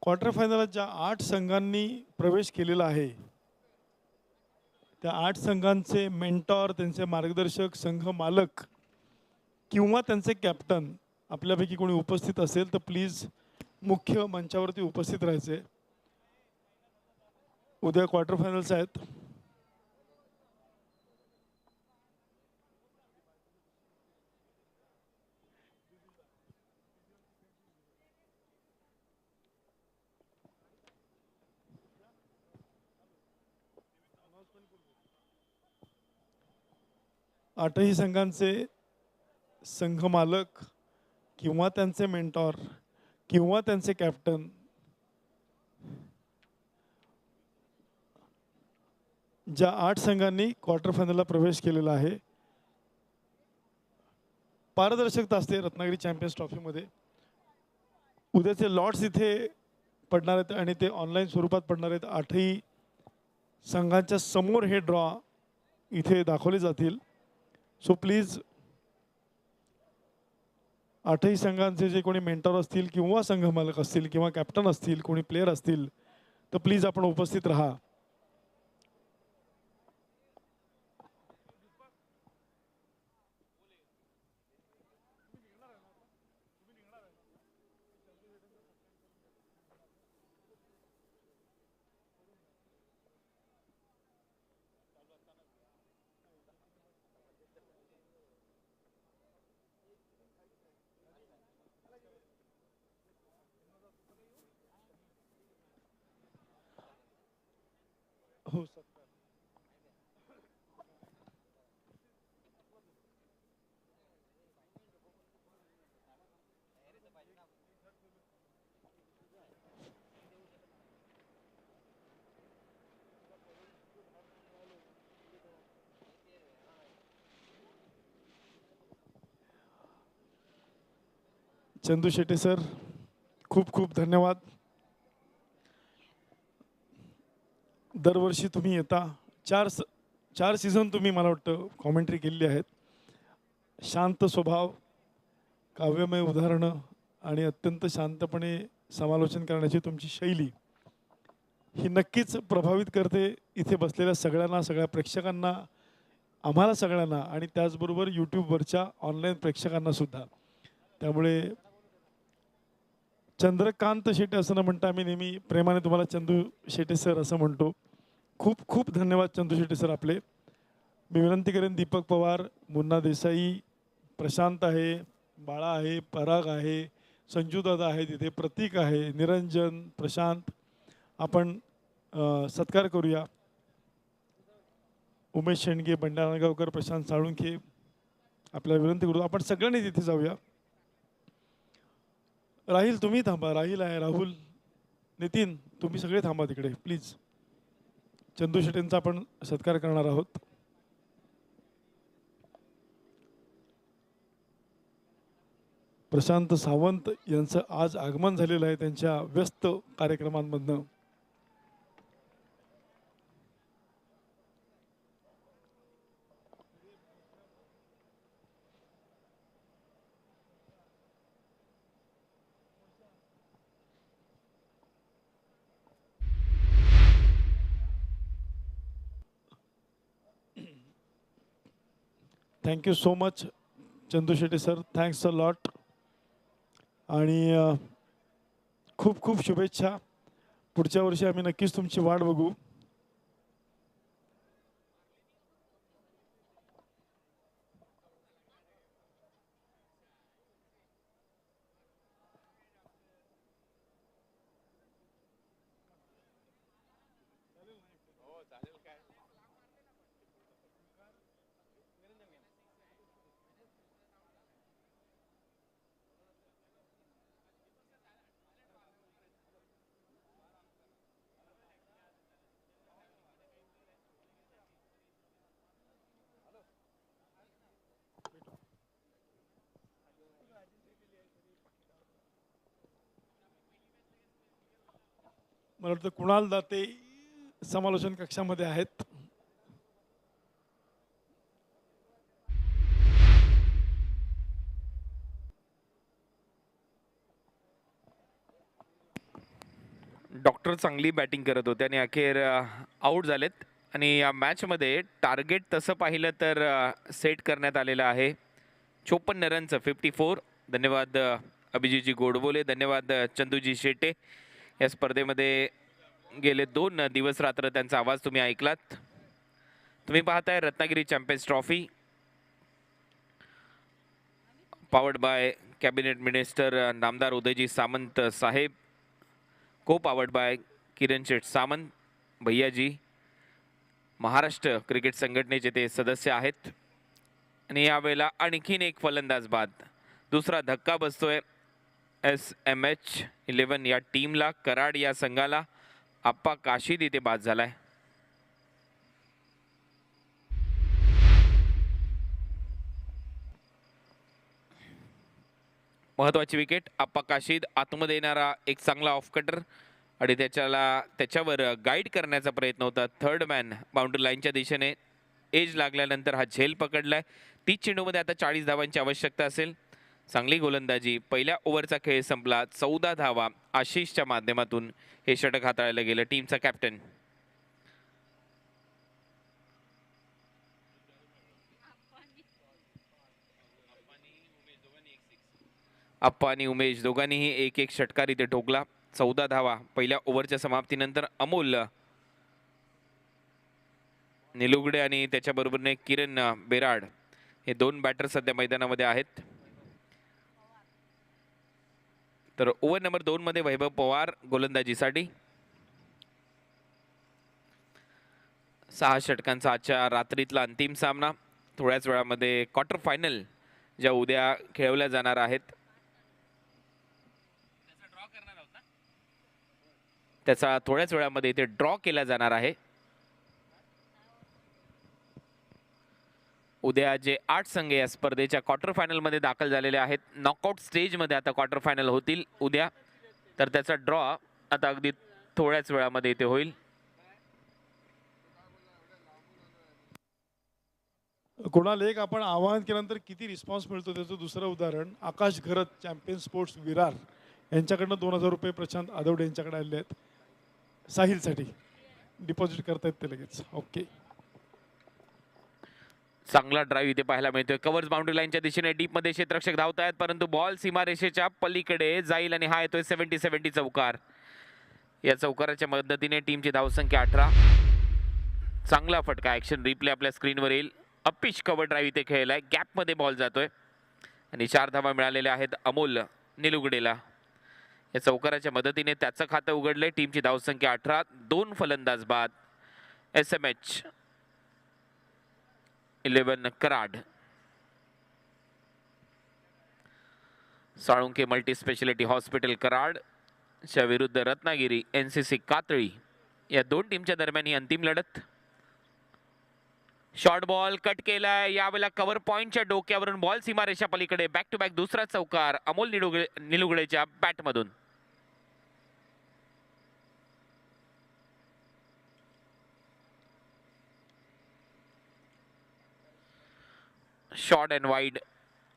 क्वार्टर फायनलात ज्या 8 संघांनी प्रवेश केलेला आहे त्या 8 संघांचे मेंटॉर, त्यांचे मार्गदर्शक, संघ मालक किंवा त्यांचे कॅप्टन आपल्यापैकी कोणी उपस्थित असेल तर प्लीज मुख्य मंचावरती उपस्थित राहायचे. उद्या क्वार्टर फायनल्स आहेत. आठही संघांचे संघ मालक किंवा त्यांचे मेंटॉर किंवा त्यांचे कॅप्टन ज्या 8 संघांनी क्वार्टर फायनलला प्रवेश केलेला आहे, पारदर्शकता असते रत्नागिरी चॅम्पियन्स ट्रॉफीमध्ये. उद्याचे लॉट्स इथे पडणार आहेत आणि ते ऑनलाईन स्वरूपात पडणार आहेत. 8ही संघांच्या समोर हे ड्रॉ इथे दाखवले जातील. सो प्लीज 8ही संघांचे जे कोणी मेंटर असतील किंवा संघ मालक असतील किंवा कॅप्टन असतील, कोणी प्लेयर असतील तर प्लीज आपण उपस्थित राहा. हो सर. चंदू शेटे सर, खूप खूप धन्यवाद. दरवर्षी तुम्ही येता. चार सीझन तुम्ही मला वाटतं कॉमेंट्री केलेली आहेत. शांत स्वभाव, काव्यमय उदाहरणं आणि अत्यंत शांतपणे समालोचन करण्याची तुमची शैली ही नक्कीच प्रभावित करते इथे बसलेल्या सगळ्यांना, सगळ्या प्रेक्षकांना, आम्हाला सगळ्यांना आणि त्याचबरोबर यूट्यूबवरच्या ऑनलाईन प्रेक्षकांना सुद्धा. त्यामुळे चंद्रकांत शेटे असं न म्हणता आम्ही नेहमी प्रेमाने तुम्हाला चंदू शेटे सर असं म्हणतो. खूप खूप धन्यवाद चंदू शेटे सर आपले. मी विनंती करेन दीपक पवार, मुन्ना देसाई, प्रशांत आहे, बाळा आहे, पराग आहे, संजू दादा आहे, तिथे प्रतीक आहे, निरंजन, प्रशांत, आपण सत्कार करूया. उमेश शेंडगे, बंडा नागावकर, प्रशांत साळुंखे, आपल्याला विनंती करू आपण सगळ्यांनी तिथे जाऊया. राहील तुम्ही थांबा, राहील आहे, राहुल, नितीन तुम्ही सगळे थांबा तिकडे प्लीज. चंदू शेटेंचा आपण सत्कार करणार आहोत. प्रशांत सावंत यांचं आज आगमन झालेलं आहे त्यांच्या व्यस्त कार्यक्रमांमधनं. Thank you so much Chandu Shete sir, thanks a lot. आणि खूप खूप शुभेच्छा. पुढच्या वर्षी आम्ही नक्कीच तुमची वाट बघू. मला वाटतं कुणाल दाते समालोचन कक्षामध्ये आहेत. डॉक्टर चांगली बॅटिंग करत होते आणि अखेर आऊट झालेत आणि या मॅचमध्ये टार्गेट तसं पाहिलं तर सेट करण्यात आलेलं आहे 54 रनचं 54. धन्यवाद अभिजितजी गोडबोले, धन्यवाद चंदूजी शेटे. या स्पर्धेमध्ये गेले 2 दिवस रात्र त्यांचा आवाज तुम्ही ऐकलात. तुम्ही पाहताय Ratnagiri champions trophy, powered by cabinet minister नामदार उदयजी सामंत साहेब, co powered by Kiran Sheth Samant भैयाजी. महाराष्ट्र क्रिकेट संघटनेचे ते सदस्य आहेत. आणि यावेळेला आणखीन एक फलंदाज बाद. दुसरा धक्का बसतोय SMH 11 या टीमला, कराड या संघाला. आप्पा काशीद इथे बाद झालाय. महत्वाची विकेट. आप्पा काशीद आतमध्ये येणारा एक चांगला ऑफ कटर आणि त्याच्यावर गाईड करण्याचा प्रयत्न होता. थर्ड मॅन बाउंड्री लाईनच्या दिशेने एज लागल्यानंतर हा झेल पकडलाय. 30 चेंडूमध्ये आता 40 धावांची आवश्यकता असेल. चांगली गोलंदाजी. पहिल्या ओव्हरचा खेळ संपला. 14 धावा आशिषच्या माध्यमातून हे षटक हाताळलं गेलं. टीमचा कॅप्टन आप्पा आणि उमेश दोघांनीही एक एक षटकार इथे ठोकला. 14 धावा पहिल्या ओव्हरच्या समाप्तीनंतर. अमोल निलुगडे आणि त्याच्याबरोबरने किरण बेराड हे 2 बॅटर सध्या मैदानामध्ये आहेत. तर ओव्हर नंबर 2 मध्ये वैभव पवार गोलंदाजीसाठी. 6 षटकांचा आजच्या रात्रीतला अंतिम सामना. थोड्याच वेळामध्ये क्वार्टर फायनल ज्या उद्या खेळवल्या जाणार आहेत त्याचा थोड्याच वेळामध्ये इथे ड्रॉ केला जाणार आहे. उद्या जे 8 संघ या स्पर्धेच्या क्वार्टर फायनल मध्ये दाखल झालेले आहेत, नॉकआउट स्टेज मध्ये आता क्वार्टर फायनल होतील उद्या, तर त्याचा ड्रॉ आता अगदी थोड्याच वेळामध्ये इथे होईल. कोणाला एक आपण आवाहन केल्यानंतर किती रिस्पॉन्स मिळतो त्याचं दुसरं उदाहरण आकाश घरत चॅम्पियन स्पोर्ट्स विरार यांच्याकडनं 2000 रुपये प्रशांत आदवडे यांच्याकडे आलेले आहेत. साहिलसाठी डिपॉझिट करतायत ते लगेच. ओके. चांगला ड्राईव्ह इथे पाहायला मिळतोय. कव्हर्स बाउंड्री लाईनच्या दिशेने डीप मध्ये क्षेत्ररक्षक धावत आहेत, परंतु बॉल सीमारेषेच्या पलीकडे जाईल आणि हा येतोय 70-70 चौकार. या चौकाराच्या मदतीने टीमची धावसंख्या 18. चांगला फटका. ऍक्शन रिप्ले आपल्या स्क्रीनवर येईल. अपिच कव्हर ड्राईव्ह इथे खेळलाय. गॅप मध्ये बॉल जातोय आणि 4 धावा मिळालेल्या आहेत अमोल निलुगडेला. या चौकाराच्या मदतीने त्याचं खातं उघडलंय. टीमची धावसंख्या 18. 2 फलंदाज बाद. SMH 11 Karad. Salunke multi speciality hospital Karad च्या विरुद्ध रत्नागिरी NCC कातळी या 2 टीमच्या दरम्यान ही अंतिम लढत. शॉर्ट बॉल कट केलाय. यावेळेला कव्हर पॉइंटच्या डोक्यावरून बॉल सीमारेषा पलीकडे. बॅक टू बॅक दुसरा चौकार अमोल निलुगडेच्या बॅटमधून. शॉर्ट अँड वाईड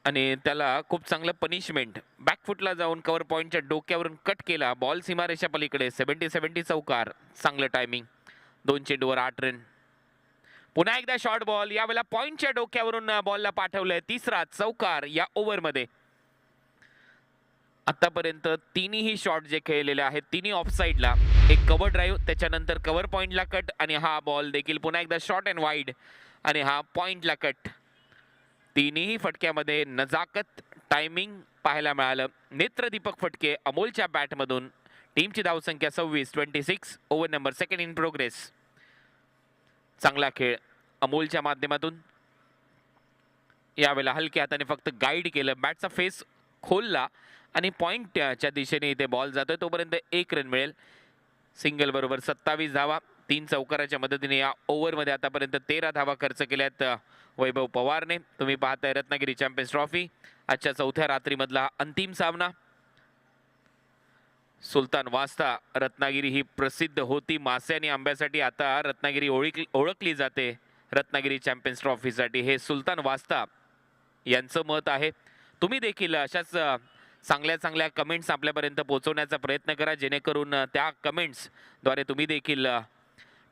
आणि त्याला खूप चांगलं पनिशमेंट. बॅकफुटला जाऊन कव्हर पॉइंटच्या डोक्यावरून कट केला. बॉल सीमारेषा पलीकडे. 70-70 चौकार. चांगलं टायमिंग. 2 चेंडूवर 8 रन. पुन्हा एकदा शॉर्ट बॉल. यावेळेला पॉइंटच्या डोक्यावरून बॉलला पाठवलंय. तिसरा चौकार या ओव्हरमध्ये. आतापर्यंत तिन्ही शॉट जे खेळलेले आहेत तिन्ही ऑफ साइडला. एक कव्हर ड्राईव्ह, त्याच्यानंतर कव्हर पॉइंटला कट आणि हा बॉल देखील पुन्हा एकदा शॉर्ट अँड वाईड आणि हा पॉइंटला कट. तिन्ही फटक्यामध्ये नजाकत, टायमिंग पाहायला मिळालं. नेत्रदीपक फटके अमोलच्या बॅटमधून. टीमची धावसंख्या 26. Over number 2 in progress. चांगला खेळ अमोलच्या माध्यमातून. यावेळेला हलक्या हाताने फक्त गाईड केलं. बॅटचा फेस खोलला आणि पॉइंटच्या दिशेने इथे बॉल जातोय. तोपर्यंत 1 रन मिळेल. सिंगल बरोबर 27 धावा. 3 चौकाराच्या मदतीने या ओव्हरमध्ये आतापर्यंत 13 धावा खर्च केल्यात वैभव पवारने. तुम्ही पाहताय रत्नागिरी चॅम्पियन्स ट्रॉफी आजच्या 4थ्या रात्रीमधला अंतिम सामना. सुलतान वास्ता रत्नागिरी ही प्रसिद्ध होती मासे आणि आंब्यासाठी. आता रत्नागिरी ओळखली जाते रत्नागिरी चॅम्पियन्स ट्रॉफीसाठी. हे सुलतान वास्ता यांचं मत आहे. तुम्ही देखील अशाच चांगल्या चांगल्या कमेंट्स आपल्यापर्यंत पोहोचवण्याचा प्रयत्न करा, जेणेकरून त्या कमेंट्सद्वारे तुम्ही देखील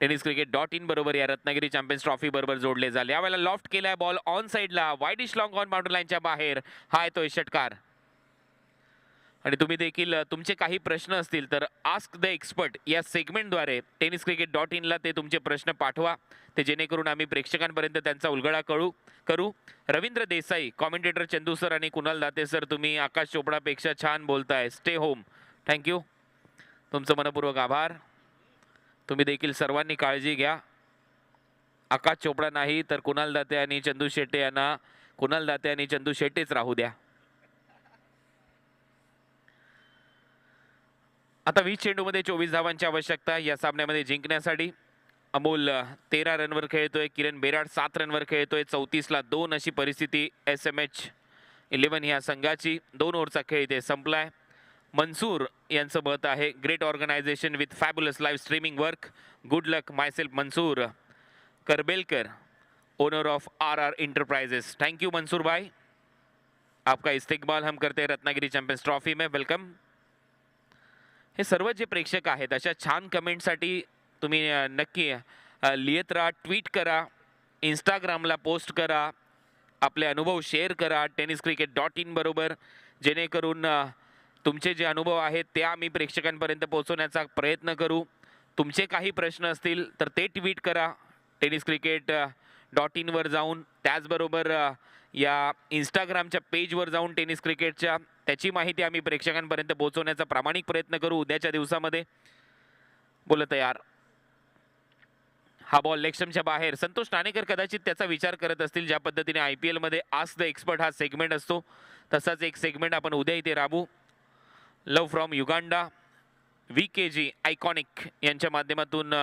tenniscricket.in बरोबर या रत्नागिरी चॅम्पियन्स ट्रॉफी बरोबर जोडले झाले. यावेळेला लॉफ्ट केलाय बॉल ऑन साइडला, वाईडिश लॉंग ऑन बाउंड्री लाईनच्या बाहेर. हा येतोय षटकार. आणि तुम्ही देखील तुमचे काही प्रश्न असतील तर आस्क द एक्सपर्ट या सेगमेंटद्वारे tenniscricket.in ला ते तुमचे प्रश्न पाठवा, ते जेणेकरून आम्ही प्रेक्षकांपर्यंत त्यांचा उलगडा करू. रवींद्र देसाई, कॉमेंटेटर चंदू सर आणि कुणाल दाते सर, तुम्ही आकाश चोपडापेक्षा छान बोलताय. Stay home. थँक्यू, तुमचं मनपूर्वक आभार. तुम्ही देखील सर्वांनी काळजी घ्या. आकाश चोपडा नाही तर कुणाल दाते आणि चंदू शेट्टे यांना कुणाल दाते आणि चंदू शेट्टेच राहू द्या. आता 20 चेंडूमध्ये 24 धावांची आवश्यकता या सामन्यामध्ये जिंकण्यासाठी. अमोल 13 रनवर खेळतोय, किरण बेराड 7 रनवर खेळतोय. 34ला 2 अशी परिस्थिती SMH 11 ह्या संघाची. 2 ओव्हरचा खेळ इथे संपलाय. मनसूर यांचं मत आहे, great organisation with fabulous live streaming work. Good luck myself Mansoor Karbelkar, owner of RR enterprises. Thank you Mansoor भाई, आपका इस्तेकबाल हम करते हैं रत्नागिरी चॅम्पियन्स ट्रॉफी में. वेलकम. हे सर्व जे प्रेक्षक आहेत अशा छान कमेंटसाठी तुम्ही नक्की लिहित राहा, ट्विट करा, इंस्टाग्रामला पोस्ट करा, आपले अनुभव शेअर करा tenniscricket.in बरोबर, जेणेकरून तुमचे जे अनुभव आहेत ते आम्ही प्रेक्षकांपर्यंत पोहोचवण्याचा प्रयत्न करू. तुमचे काही प्रश्न असतील तर ते ट्विट करा tenniscricket.in वर जाऊन. त्याचबरोबर या इंस्टाग्रामच्या पेजवर जाऊन टेनिस क्रिकेटच्या त्याची माहिती आम्ही प्रेक्षकांपर्यंत पोहोचवण्याचा प्रामाणिक प्रयत्न करू उद्याच्या दिवसामध्ये. बोल तयार. हा बॉल लेगस्टम्पच्या बाहेर. संतोष नाणेकर कदाचित त्याचा विचार करत असतील, ज्या पद्धतीने IPL मध्ये आस्क द एक्सपर्ट हा सेगमेंट असतो तसाच एक सेगमेंट आपण उद्या इथे राबू. लव फ्रॉम युगांडा, VKG आयकॉनिक यांच्या माध्यमातून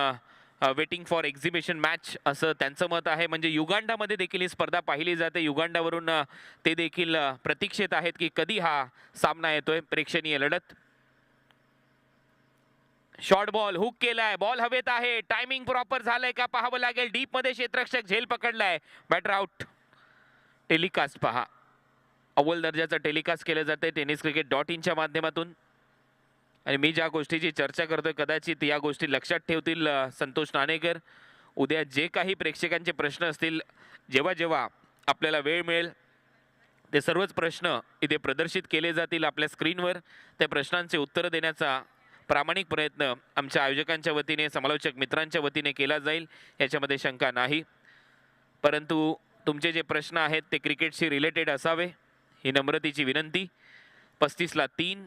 वेटिंग फॉर एक्झिबिशन मॅच असं त्यांचं मत आहे. म्हणजे युगांडामध्ये देखील ही स्पर्धा पाहिली जाते. युगांडावरून ते देखील प्रतीक्षेत आहेत की कधी हा सामना येतोय, प्रेक्षणीय लढत. शॉर्ट बॉल हुक केलाय, बॉल हवेत आहे. टायमिंग प्रॉपर झालंय का पाहावं लागेल. डीप मध्ये क्षेत्ररक्षक झेल पकडलाय, बॅटर आउट. टेलिकास्ट पहा, अव्वल दर्जाचं टेलिकास्ट केलं जाते tenniscricket.in च्या माध्यमातून. आणि मी ज्या गोष्टीची चर्चा करतोय कदाचित या गोष्टी लक्षात ठेवतील संतोष नाणेकर. उद्या जे काही प्रेक्षकांचे प्रश्न असतील, जेव्हा जेव्हा आपल्याला वेळ मिळेल ते सर्वच प्रश्न इथे प्रदर्शित केले जातील आपल्या स्क्रीनवर. त्या प्रश्नांचे उत्तर देण्याचा प्रामाणिक प्रयत्न आमच्या आयोजकांच्या वतीने, समालोचक मित्रांच्या वतीने केला जाईल, याच्यामध्ये शंका नाही. परंतु तुमचे जे प्रश्न आहेत ते क्रिकेटशी रिलेटेड असावे ही नम्रतेची विनंती. 35ला 3.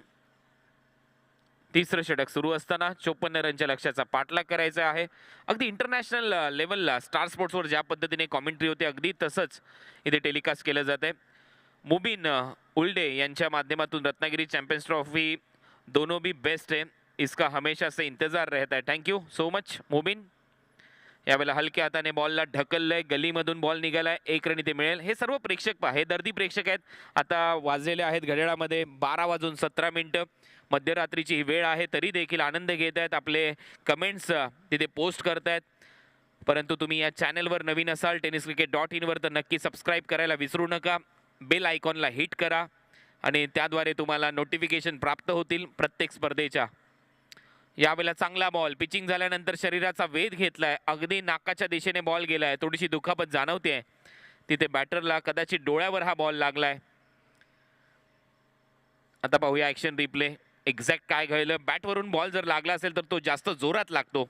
तिसरं षटक सुरू असताना 54 रनच्या लक्ष्याचा पाठलाग करायचा आहे. अगदी इंटरनॅशनल लेवलला स्टार स्पोर्ट्सवर ज्या पद्धतीने कॉमेंट्री होते अगदी तसंच इथे टेलिकास्ट केलं जात आहे. मुबीन उल्डे यांच्या माध्यमातून रत्नागिरी चॅम्पियन्स ट्रॉफी दोनों भी बेस्ट है, इसका हमेशा से इंतजार रहता है. थँक्यू सो मच मुबीन. यावेळेला हलक्या हाताने बॉलला ढकललंय, गलीमधून बॉल निघालाय, 1 रन इथे मिळेल. हे सर्व प्रेक्षक पहा, हे दर्दी प्रेक्षक आहेत. आता वाजलेले आहेत घड्याळामध्ये 12:17. मध्यरात्रीची ही वेळ आहे, तरी देखील आनंद घेत आहेत, आपले कमेंट्स तिथे पोस्ट करतायत. परंतु तुम्ही या चॅनलवर नवीन असाल tenniscricket.in वर तर नक्की सबस्क्राईब करायला विसरू नका. बेल आयकॉनला हिट करा आणि त्याद्वारे तुम्हाला नोटिफिकेशन प्राप्त होतील प्रत्येक स्पर्धेच्या. यावेळेला चांगला बॉल पिचिंग झाल्यानंतर शरीराचा वेध घेतलाय, अगदी नाकाच्या दिशेने बॉल गेलाय. थोडीशी दुखापत जाणवते तिथे बॅटरला, कदाचित डोळ्यावर हा बॉल लागलाय. आता पाहूया ॲक्शन रिप्ले, एक्झॅक्ट काय घडलं. बॅटवरून बॉल जर लागला असेल तर तो जास्त जोरात लागतो.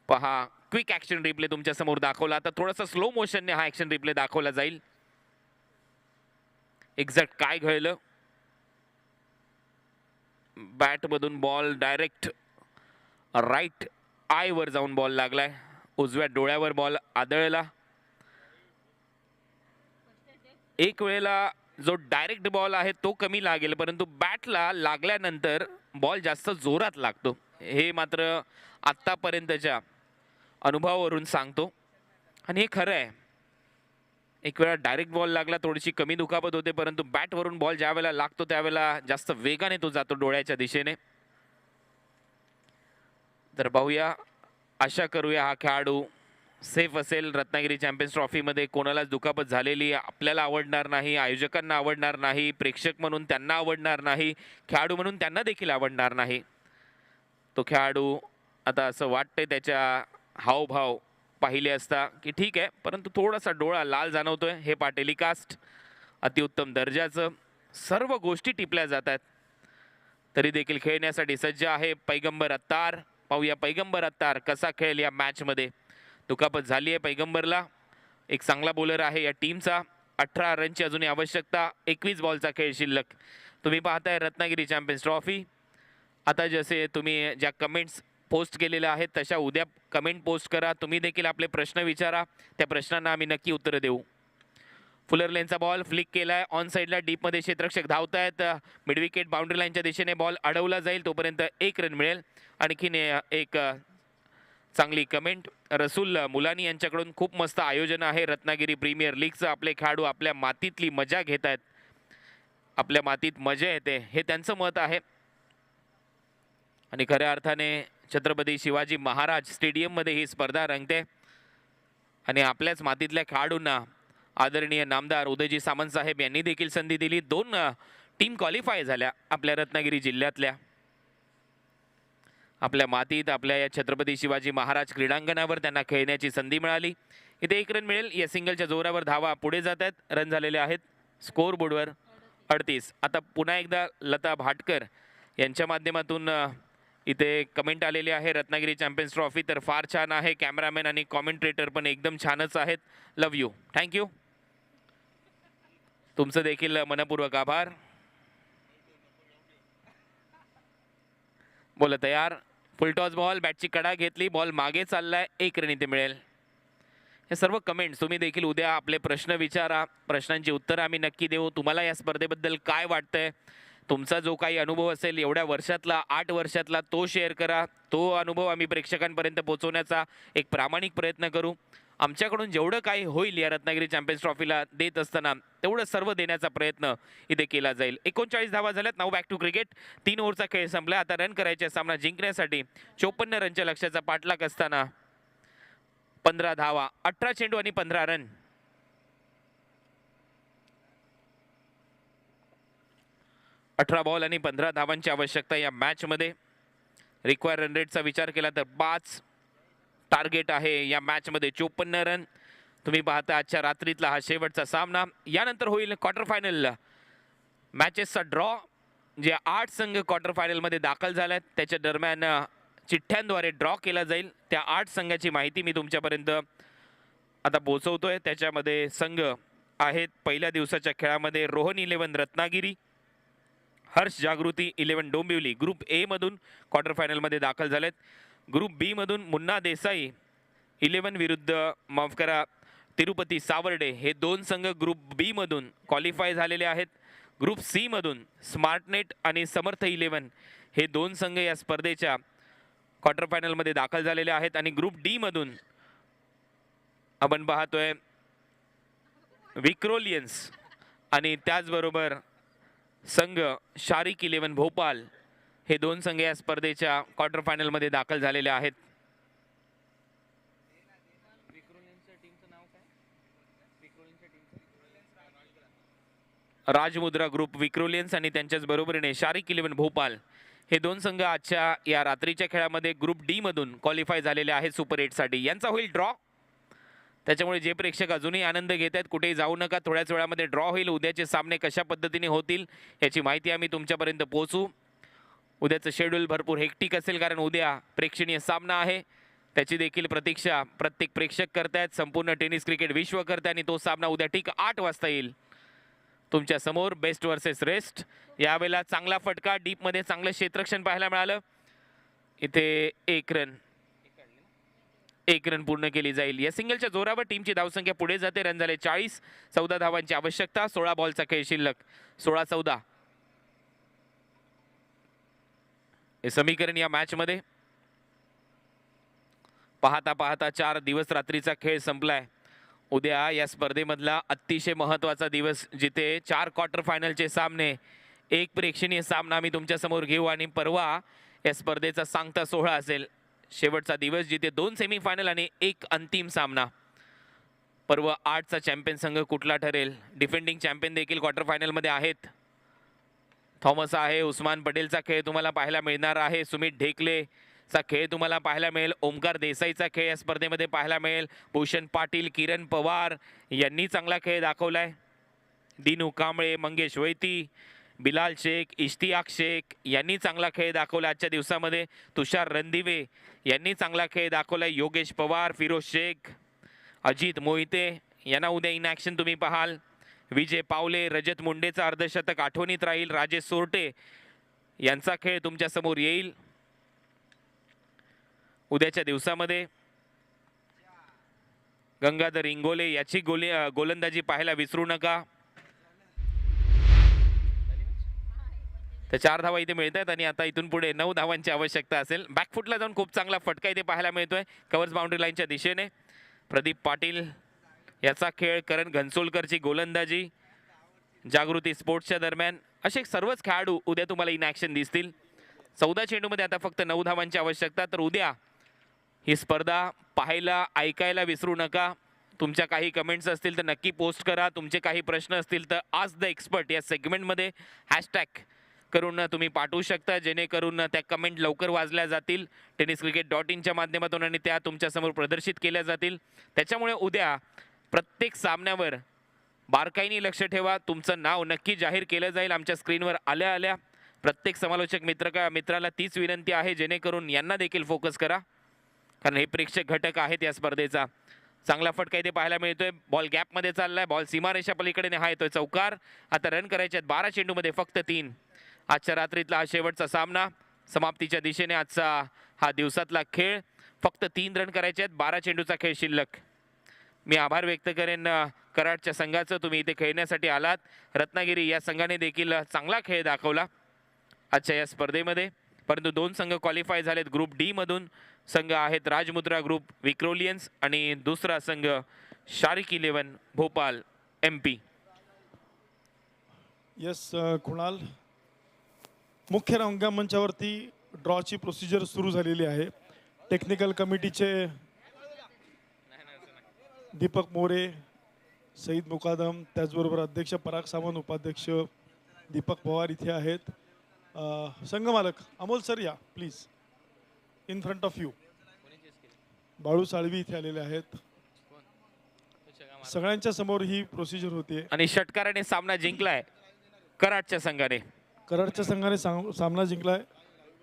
पहा, क्विक ॲक्शन रिप्ले तुमच्या समोर दाखवला. आता थोडासा स्लो मोशनने हा ॲक्शन रिप्ले दाखवला जाईल. एक्झॅक्ट काय घडलं. बॅट मधून बॉल डायरेक्ट राईट आय वर जाऊन बॉल लागलाय, उजव्या डोळ्यावर बॉल आदळला. एक वेळेला जो डायरेक्ट बॉल आहे तो कमी लागेल, परंतु बॅटला लागल्यानंतर बॉल जास्त जोरात लागतो. हे मात्र आत्तापर्यंतच्या अनुभवावरून सांगतो आणि हे खरं आहे. एक वेळा डायरेक्ट बॉल लागला, थोडीशी कमी दुखापत होते, परंतु बॅटवरून बॉल ज्या वेळेला लागतो त्यावेळेला जास्त वेगाने तो जातो डोळ्याच्या दिशेने. तर पाहूया, आशा करूया हा खेळाडू सेफ असेल. रत्नागिरी चॅम्पियन्स ट्रॉफीमध्ये कोणालाच दुखापत झालेली आपल्याला आवडणार नाही, आयोजकांना आवडणार नाही, प्रेक्षक म्हणून त्यांना आवडणार नाही, खेळाडू म्हणून त्यांना देखील आवडणार नाही. तो खेळाडू आता असं वाटतंय त्याच्या हावभाव पाहिले असता की ठीक आहे, परंतु थोडासा डोळा लाल जाणवतोय. हे टेलिकास्ट अतिउत्तम दर्जाचं, सर्व गोष्टी टिपल्या जातात, तरी देखील खेळण्यासाठी सज्ज आहे पैगंबर अत्तार. पाहूया पैगंबर अत्तार कसा खेळेल या मॅचमध्ये. दुखापत झाली आहे पैगंबरला. एक चांगला बॉलर आहे या टीमचा. 18 रनची अजूनही आवश्यकता, 21 बॉलचा खेळ शिल्लक. तुम्ही पाहताय रत्नागिरी चॅम्पियन्स ट्रॉफी. आता जसे तुम्ही ज्या कमेंट्स पोस्ट केलेल्या आहेत तशा उद्या कमेंट पोस्ट करा. तुम्ही देखील आपले प्रश्न विचारा, त्या प्रश्नांना आम्ही नक्की उत्तरं देऊ. फुलर लेनचा बॉल फ्लिक केलाय ऑन साईडला. डीपमध्ये क्षेत्ररक्षक धावतायत. मिड विकेट बाउंड्री लाईनच्या दिशेने बॉल अडवला जाईल, तोपर्यंत 1 रन मिळेल. आणखीन एक चांगली कमेंट रसूल मुलानी यांच्याकडून. खूप मस्त आयोजन आहे रत्नागिरी प्रीमियर लीगचं. आपले खेळाडू आपल्या मातीतली मजा घेत आहेत, आपल्या मातीत मजा येते, हे त्यांचं मत आहे. आणि खऱ्या अर्थाने छत्रपती शिवाजी महाराज स्टेडियममध्ये ही स्पर्धा रंगते आणि आपल्याच मातीतल्या खेळाडूंना आदरणीय नामदार उदयजी सामंत साहेब यांनी देखील संधी दिली. 2 टीम क्वालिफाय झाल्या आपल्या रत्नागिरी जिल्ह्यातल्या. आपल्या मातीत, आपल्या या छत्रपती शिवाजी महाराज क्रीडांगणावर त्यांना खेळण्याची संधी मिळाली. इथे 1 रन मिळेल. या सिंगलच्या जोरावर धावा पुढे जात आहेत. रन झालेले आहेत स्कोर बोर्डवर 38. आता पुन्हा एकदा लता भाटकर यांच्या माध्यमातून इथे कमेंट आलेली आहे रत्नागिरी चॅम्पियन्स ट्रॉफी. तर फार छान आहे. कॅमेरामॅन आणि कॉमेंट्रेटर पण एकदम छानच आहेत. लव यू, थँक्यू. तुमचं देखील मनपूर्वक आभार. बोल तयार. फुलटॉस बॉल, बॅटची कडा घेतली, बॉल मागे चाललाय, 1 रन इथे मिळेल. हे सर्व कमेंट्स तुम्ही देखील उद्या आपले प्रश्न विचारा, प्रश्नांची उत्तरं आम्ही नक्की देऊ. तुम्हाला या स्पर्धेबद्दल काय वाटतंय, तुमचा जो काही अनुभव असेल एवढ्या वर्षातला, 8 वर्षातला, तो शेअर करा. तो अनुभव आम्ही प्रेक्षकांपर्यंत पोहोचवण्याचा एक प्रामाणिक प्रयत्न करू. आमच्याकडून जेवढं काही होईल या रत्नागिरी चॅम्पियन्स ट्रॉफीला देत असताना तेवढं सर्व देण्याचा प्रयत्न इथे केला जाईल. 39 धावा झाल्यात. नाव बॅक टू क्रिकेट. 3 ओव्हरचा खेळ संपला. आता रन करायचे. सामना जिंकण्यासाठी 54 रनच्या लक्ष्याचा पाठलाग असताना 15 धावा, 18 चेंडू आणि 15 रन. 18 बॉल आणि 15 धावांची आवश्यकता या मॅचमध्ये. रिक्वायर रन रेटचा विचार केला तर 5 टार्गेट आहे या मॅचमध्ये. 54 रन. तुम्ही पाहता आजच्या रात्रीतला हा शेवटचा सामना. यानंतर होईल क्वार्टर फायनल मॅचेसचा ड्रॉ. जे 8 संघ क्वार्टर फायनलमध्ये दाखल झाल्यात त्याच्या दरम्यान चिठ्ठ्यांद्वारे ड्रॉ केला जाईल. त्या 8 संघाची माहिती मी तुमच्यापर्यंत आता पोहोचवतोय. त्याच्यामध्ये संघ आहेत पहिल्या दिवसाच्या खेळामध्ये रोहन 11 रत्नागिरी, हर्ष जागृती 11 डोंबिवली ग्रुप ए मधून क्वार्टर फायनलमध्ये दाखल झालेत. ग्रुप बी मधून मुन्ना देसाई 11 विरुद्ध माफ करा तिरुपती सावर्डे हे 2 संघ ग्रुप बी मधून क्वालिफाय झालेले आहेत. ग्रुप सी मधून स्मार्टनेट आणि समर्थ 11 हे 2 संघ या स्पर्धेच्या क्वार्टर फायनलमध्ये दाखल झालेले आहेत. आणि ग्रुप डी मधून आपण पाहतोय विक्रोलियन्स आणि त्याचबरोबर संघ शारिक 11 भोपाल हे 2 संघ या स्पर्धेच्या क्वार्टर फायनलमध्ये दाखल झालेले आहेत. राजमुद्रा ग्रुप विक्रोलियन्स आणि त्यांच्याच बरोबरीने शारिक 11 भोपाल हे 2 संघ आजच्या या रात्रीच्या खेळामध्ये ग्रुप डी मधून क्वालिफाय झालेले आहेत सुपर 8 साठी. यांचा होईल ड्रॉ. त्याच्यामुळे जे प्रेक्षक अजूनही आनंद घेत आहेत कुठेही जाऊ नका. थोड्याच वेळामध्ये ड्रॉ होईल. उद्याचे सामने कशा पद्धतीने होतील याची माहिती आम्ही तुमच्यापर्यंत पोहोचू. उद्याचं शेड्यूल भरपूर हेक्टिक असेल कारण उद्या प्रेक्षणीय सामना आहे. त्याची देखील प्रतीक्षा प्रत्येक प्रेक्षक करतायत. संपूर्ण टेनिस क्रिकेट विश्व करते आणि तो सामना उद्या ठीक 8 वाजता येईल तुमच्या समोर. Best versus rest. यावेळेला चांगला फटका डीपमध्ये चांगलं क्षेत्ररक्षण पाहायला मिळालं. इथे 1 रन पूर्ण केली जाईल. या सिंगलच्या जोरावर टीमची धावसंख्या पुढे जाते. रन झाले 40. 14 धावांची आवश्यकता. 16 बॉलचा खेळ शिल्लक. 16-14 हे समीकरण या मॅच मध्ये. पाहता पाहता 4 दिवस रात्रीचा खेळ संपलाय. उद्या या स्पर्धेमधला अतिशय महत्त्वाचा दिवस, जिथे 4 क्वार्टर फायनलचे सामने, एक प्रेक्षणीय सामना आम्ही तुमच्या समोर घेऊ आणि परवा या स्पर्धेचा सांगता सोहळा असेल. शेवटचा दिवस जिथे 2 सेमीफायनल आणि एक अंतिम सामना. पर्व 8चा चॅम्पियन संघ कुठला ठरेल? डिफेंडिंग चॅम्पियन देखील क्वार्टर फायनलमध्ये आहेत. थॉमस आहे, उस्मान पटेलचा खेळ तुम्हाला पाहायला मिळणार आहे. सुमित ढेकलेचा खेळ तुम्हाला पाहायला मिळेल. ओमकार देसाईचा खेळ या स्पर्धेमध्ये पाहायला मिळेल. भूषण पाटील, किरण पवार यांनी चांगला खेळ दाखवलाय. दिनू कांबळे, मंगेश वैती, बिलाल शेख, इश्तियाक शेख यांनी चांगला खेळ दाखवला आजच्या दिवसामध्ये. तुषार रणदिवे यांनी चांगला खेळ दाखवलाय. योगेश पवार, फिरोज शेख, अजित मोहिते यांना उद्या इन ॲक्शन तुम्ही पाहाल. विजय पावले, रजत मुंडेचा अर्धशतक आठवणीत राहील. राजेश सोरटे यांचा खेळ तुमच्या समोर येईल उद्याच्या दिवसामध्ये. गंगाधर इंगोले याची गोलंदाजी पाहायला विसरू नका. तर 4 धावा इथे मिळत आहेत आणि आता इथून पुढे 9 धावांची आवश्यकता असेल. बॅकफुटला जाऊन खूप चांगला फटका इथे पाहायला मिळतोय कव्हर्स बाउंड्री लाईनच्या दिशेने. प्रदीप पाटील याचा खेळ, करण घनसोलकरची गोलंदाजी जागृती स्पोर्ट्सच्या दरम्यान. असे सर्वच खेळाडू उद्या तुम्हाला इन ॲक्शन दिसतील. 14 चेंडूमध्ये आता फक्त 9 धावांची आवश्यकता. तर उद्या ही स्पर्धा पाहायला, ऐकायला विसरू नका. तुमच्या काही कमेंट्स असतील तर नक्की पोस्ट करा. तुमचे काही प्रश्न असतील तर आज द एक्सपर्ट या सेगमेंटमध्ये हॅशटॅग करून तुम्ही पाठवू शकता, जेणेकरून त्या कमेंट लवकर वाचल्या जातील tenniscricket.in च्या माध्यमातून आणि त्या तुमच्यासमोर प्रदर्शित केल्या जातील. त्याच्यामुळे उद्या प्रत्येक सामन्यावर बारकाईने लक्ष ठेवा. तुमचं नाव नक्की जाहीर केलं जाईल आमच्या स्क्रीनवर आल्या आल्या. प्रत्येक समालोचक मित्राला तीच विनंती आहे, जेणेकरून यांना देखील फोकस करा, कारण हे प्रेक्षक घटक आहेत या स्पर्धेचा. चांगला फटका इथे पाहायला मिळतोय. बॉल गॅपमध्ये चाललाय. बॉल सीमारेषा पलीकडे हा येतोय चौकार. आता रन करायचे आहेत 12 चेंडूमध्ये फक्त 3. आजच्या रात्रीतला हा शेवटचा सामना, समाप्तीच्या दिशेने आजचा हा दिवसातला खेळ. फक्त 3 रन करायचे आहेत, 12 चेंडूचा खेळ शिल्लक. मी आभार व्यक्त करेन कराडच्या संघाचं, तुम्ही इथे खेळण्यासाठी आलात. रत्नागिरी या संघाने देखील चांगला खेळ दाखवला आजच्या या स्पर्धेमध्ये, परंतु 2 संघ क्वालिफाय झालेत ग्रुप डी मधून. संघ आहेत राजमुद्रा ग्रुप विक्रोलियन्स आणि दुसरा संघ शारिक 11 भोपाल MP. येस कुणाल, मुख्य रंगमंचावरती ड्रॉची प्रोसिजर सुरू झालेली आहे. टेक्निकल कमिटीचे दीपक मोरे, सईद मुकादम, त्याचबरोबर अध्यक्ष पराग सावंत, उपाध्यक्ष दीपक पवार इथे आहेत. संघमालक अमोल सर या please in front of you. Balu Salvi इथे आलेले आहेत. सगळ्यांच्या समोर ही प्रोसिजर होते आणि षटकाराने सामना जिंकलाय कराडच्या संघाने. कराडच्या संघाने सामना जिंकलाय.